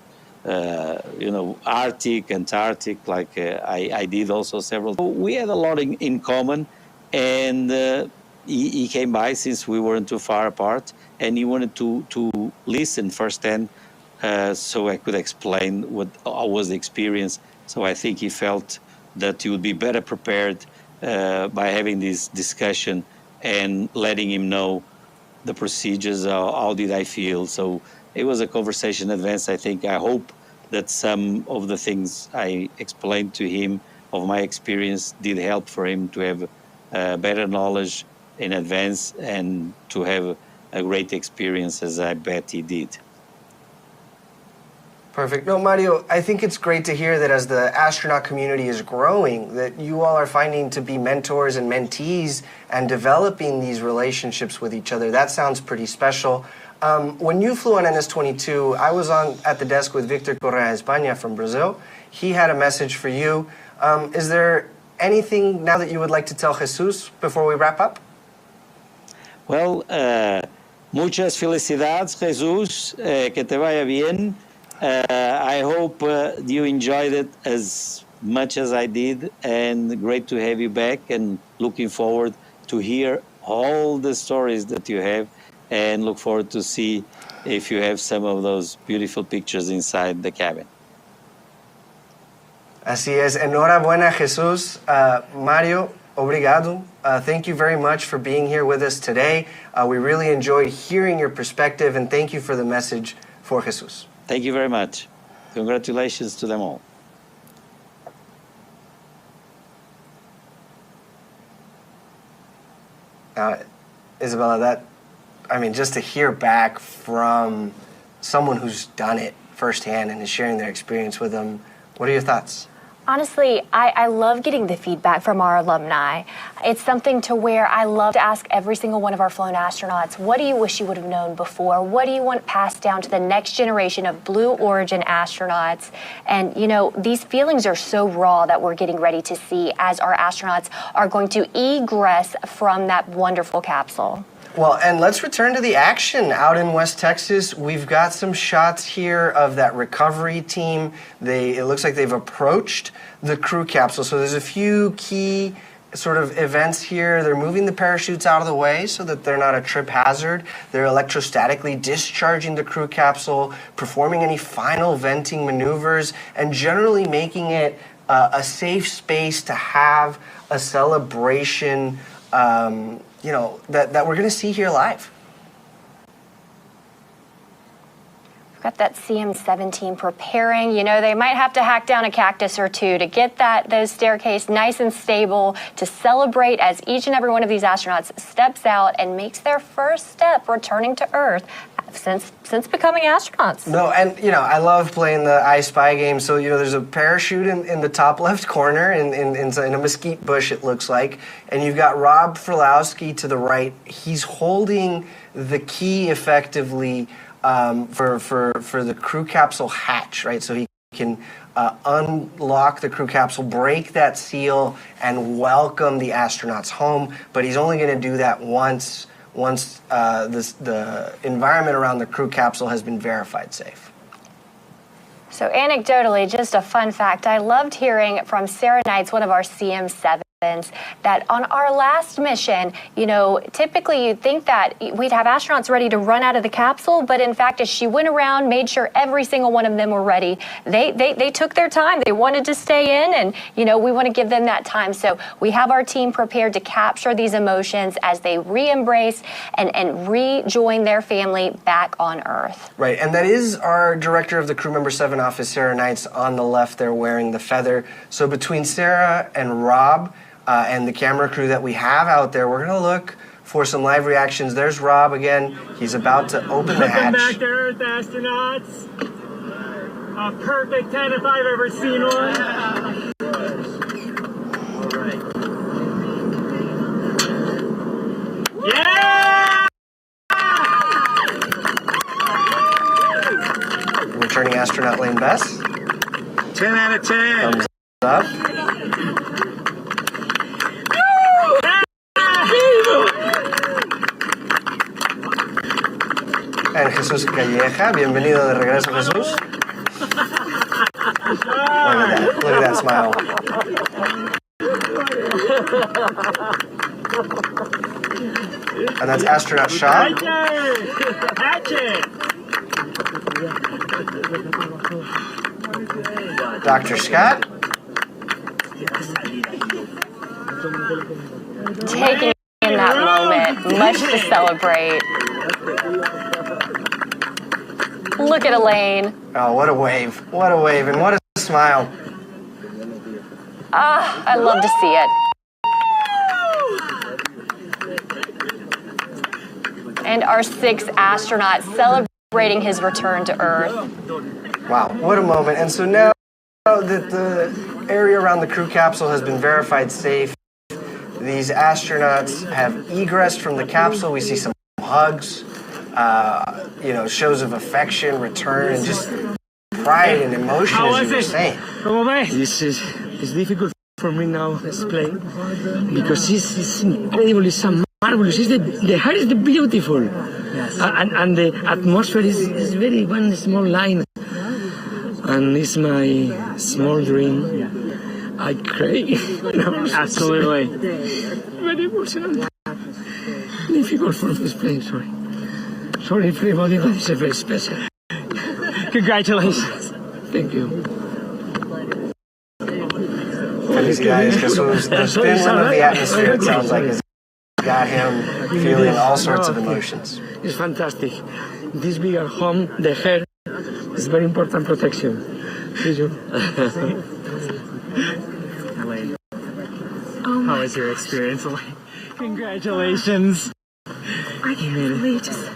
Arctic, Antarctic, like I did also several. We had a lot in common, and he came by since we weren't too far apart, and he wanted to listen firsthand, so I could explain what was the experience. So I think he felt that he would be better prepared by having this discussion and letting him know the procedures, how did I feel. So it was a conversation in advance. I hope that some of the things I explained to him of my experience did help for him to have better knowledge in advance and to have a great experience, as I bet he did. Perfect. No, Mario, I think it's great to hear that as the astronaut community is growing, that you all are finding to be mentors and mentees and developing these relationships with each other. That sounds pretty special. When you flew on NS-22, I was at the desk with Victor Correa España from Brazil. He had a message for you. Is there anything now that you would like to tell Jesus before we wrap up? Well, muchas felicidades, Jesus. Que te vaya bien. I hope you enjoyed it as much as I did, and great to have you back, and looking forward to hear all the stories that you have, and look forward to see if you have some of those beautiful pictures inside the cabin. Así es. Enhorabuena, Jesus. Mario, obrigado. Thank you very much for being here with us today. We really enjoyed hearing your perspective, and thank you for the message for Jesus. Thank you very much. Congratulations to them all. Isabella, just to hear back from someone who's done it firsthand and is sharing their experience with them, what are your thoughts? Honestly, I love getting the feedback from our alumni. It's something to where I love to ask every single one of our flown astronauts, what do you wish you would have known before? What do you want passed down to the next generation of Blue Origin astronauts? And, these feelings are so raw that we're getting ready to see as our astronauts are going to egress from that wonderful capsule. Well, and let's return to the action out in West Texas. We've got some shots here of that recovery team. It looks like they've approached the crew capsule. So there's a few key sort of events here. They're moving the parachutes out of the way so that they're not a trip hazard. They're electrostatically discharging the crew capsule, performing any final venting maneuvers, and generally making it a safe space to have a celebration that we're going to see here live. We've got that CM-17 preparing. They might have to hack down a cactus or two to get those staircase nice and stable to celebrate as each and every one of these astronauts steps out and makes their first step returning to Earth since becoming astronauts. No, and I love playing the I Spy game. So there's a parachute in the top left corner in a mesquite bush, it looks like, and you've got Rob Frolowski to the right. He's holding the key effectively for the crew capsule hatch, right? So he can unlock the crew capsule, break that seal, and welcome the astronauts home. But he's only going to do that once the environment around the crew capsule has been verified safe. So anecdotally, just a fun fact, I loved hearing from Sarah Knights, one of our CM7s, that on our last mission, typically you'd think that we'd have astronauts ready to run out of the capsule, but in fact, as she went around, made sure every single one of them were ready, they took their time. They wanted to stay in, and, we want to give them that time. So we have our team prepared to capture these emotions as they re-embrace and rejoin their family back on Earth. Right, and that is our director of the Crew Member 7 office, Sarah Knights, on the left there wearing the feather. So between Sarah and Rob, and the camera crew that we have out there, we're going to look for some live reactions. There's Rob again. He's about to open the hatch. Welcome back to Earth, astronauts. A perfect 10 if I've ever seen one. Yeah! Returning astronaut Lane Bess. 10 out of 10. Thumbs up. And Jesús Calleja, bienvenido de regreso, Jesús. Look at that smile. And that's astronaut Shaw. Dr. Scott. Taking in that moment, much to celebrate. Look at Elaine. Oh, what a wave. What a wave, and what a smile. I love to see it. and our 6th astronaut celebrating his return to Earth. Wow, what a moment. And so now that the area around the crew capsule has been verified safe, these astronauts have egressed from the capsule. We see some hugs, shows of affection, return, and just pride and emotion, as you were saying. It's difficult for me now to explain because it's incredible, it's marvelous. The heart is beautiful, yes. and the atmosphere is very one small line, and it's my small dream. I cry. Absolutely. Very emotional. Difficult for me to explain. Sorry, everybody, but it's very special. Congratulations. Thank you. For these guys, because the spin of the atmosphere, it sounds like, has got him feeling all sorts of emotions. It's fantastic. This bigger home, the hair, is very important protection. See you. Elaine, how was your experience, Elaine? Congratulations. I can't believe just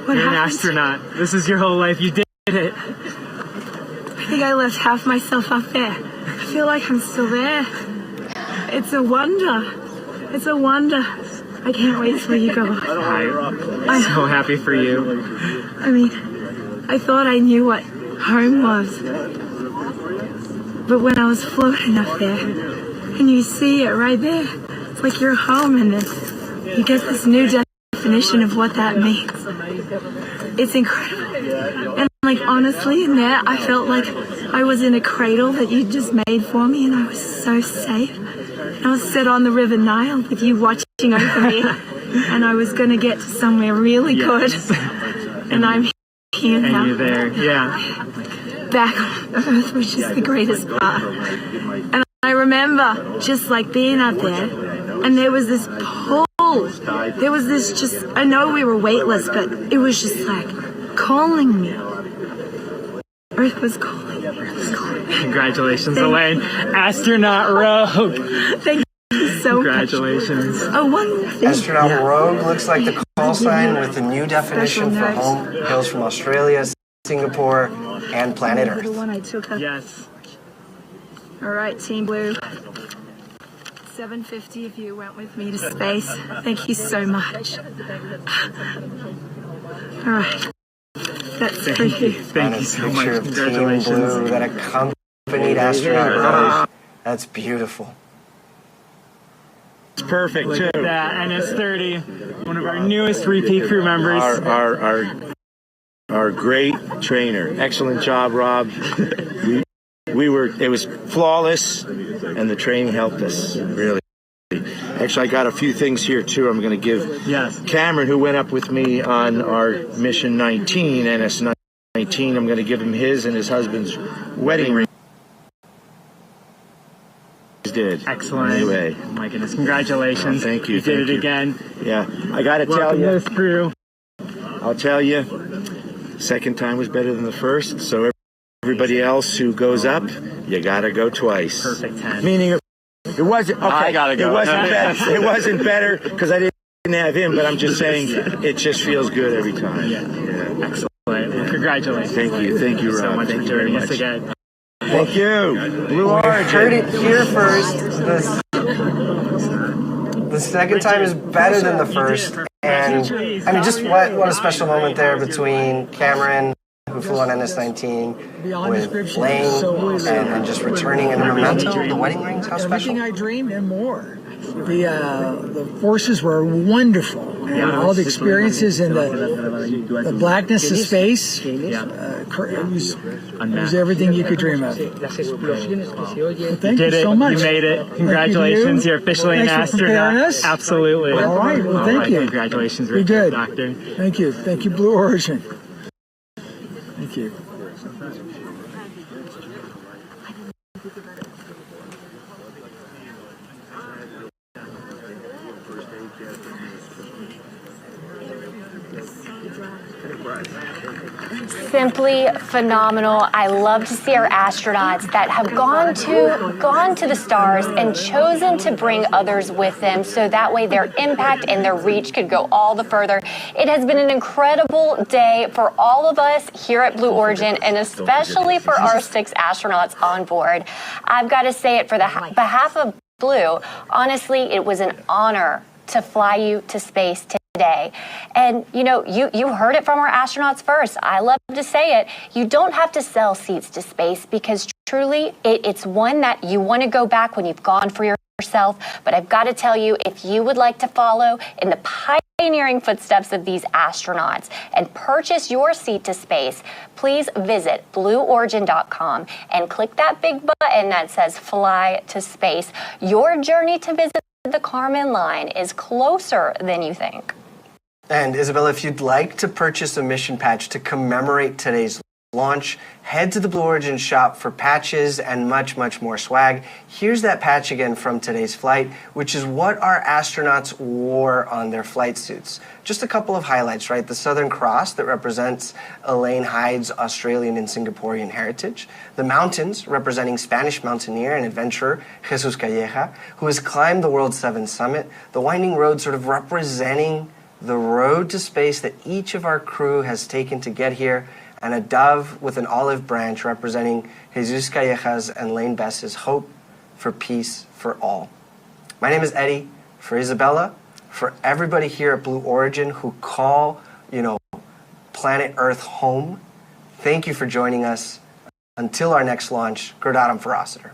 what You're an happened. astronaut. This is your whole life. You did it. I think I left half myself up there. I feel like I'm still there. It's a wonder. It's a wonder. I can't wait till you go. I'm so happy for you. I mean, I thought I knew what home was. But when I was floating up there, and you see it right there, it's like you're home, and then you get this new definition of what that means. It's incredible. And like honestly, in there, I felt like I was in a cradle that you just made for me, and I was so safe. And I was set on the River Nile with you watching over me, and I was going to get to somewhere really good. And I'm here now. And you're there, yeah. Back on Earth, which is the greatest part. And I remember just like being up there, and there was this pull. There was this just, I know we were weightless, but it was just like calling me. Earth was calling me. Congratulations, Elaine. Astronaut Rogue. Thank you so Congratulations. much. Oh, one more thing. Astronaut Rogue looks like the call sign with the new definition for home. Hails from Australia, Singapore, and planet Earth. The one I took up. Yes. All right, Team Blue. 750 if you went with me to space. Thank you so much. All right. That's for you. Thank you so much. Team Congratulations. Blue that accompanied astronaut Rogue. That's beautiful. It's perfect, Look too. at that. NS-30, one of our newest repeat crew members. Our great trainer. Excellent job, Rob. It was flawless, and the training helped us, really. Actually, I got a few things here, too. I'm going to give Cameron, who went up with me on our mission 19, NS-19, I'm going to give him his and his husband's wedding ring. Did. Excellent. Anyway. Oh my goodness. Congratulations. Oh, thank you. You did it again. Yeah. I got to tell Welcome you. to this crew. I'll tell you, second time was better than the first, so everybody else who goes up, you got to go twice. Perfect 10. Meaning it wasn't, okay, I gotta go. It wasn't better. It wasn't better because I didn't have him, but I'm just saying it just feels good every time. Yeah. Excellent. Well, congratulations. Thank you, Rob. So much Thank for you very joining us much. again. Thank you. Blue Origin. Heard it here first. The second time is better than the first. And I mean, just what a special moment there between Cameron, who flew on NS-19, with Lane, and just returning in a memento. The wedding rings, how special. Everything I dreamed and more. The forces were wonderful. All the experiences and the blackness of space. It was everything you could dream of. Well, thank you so much. You made it. Congratulations. You're officially an astronaut. Us. Absolutely. All right. Well, thank you. Congratulations. You're good. Doctor. Thank you. Thank you, Blue Origin. Thank you. Drive. Simply phenomenal. I love to see our astronauts that have gone to the stars and chosen to bring others with them, so that way their impact and their reach could go all the further. It has been an incredible day for all of us here at Blue Origin, and especially for our 6 astronauts on board. I've got to say it for the behalf of Blue, honestly, it was an honor to fly you to space today. And you know, you heard it from our astronauts first. I love to say it. You don't have to sell seats to space, because truly it's one that you want to go back when you've gone for yourself. But I've got to tell you, if you would like to follow in the pioneering footsteps of these astronauts and purchase your seat to space, please visit blueorigin.com and click that big button that says Fly to Space. Your journey to visit the Kármán line is closer than you think. And Isabella, if you'd like to purchase a mission patch to commemorate today's launch, head to the Blue Origin shop for patches and much, much more swag. Here's that patch again from today's flight, which is what our astronauts wore on their flight suits. Just a couple of highlights, right? The Southern Cross that represents Elaine Hyde's Australian and Singaporean heritage. The mountains representing Spanish mountaineer and adventurer Jesus Calleja, who has climbed the World 7 summit. The winding road sort of representing the road to space that each of our crew has taken to get here, and a dove with an olive branch representing Jesus Calleja's and Lane Bess's hope for peace for all. My name is Eddie. For Isabella, for everybody here at Blue Origin who call, planet Earth home, thank you for joining us. Until our next launch, Gradatum Ferociter.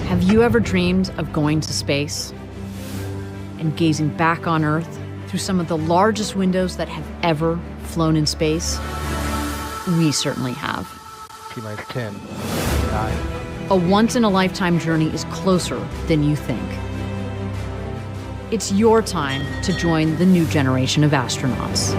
Have you ever dreamed of going to space and gazing back on Earth through some of the largest windows that have ever flown in space? We certainly have. T-minus 10, 9. A once-in-a-lifetime journey is closer than you think. It's your time to join the new generation of astronauts.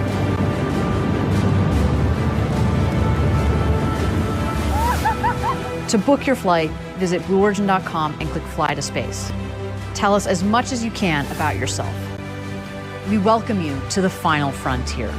To book your flight, visit blueorigin.com and click Fly to Space. Tell us as much as you can about yourself. We welcome you to the final frontier.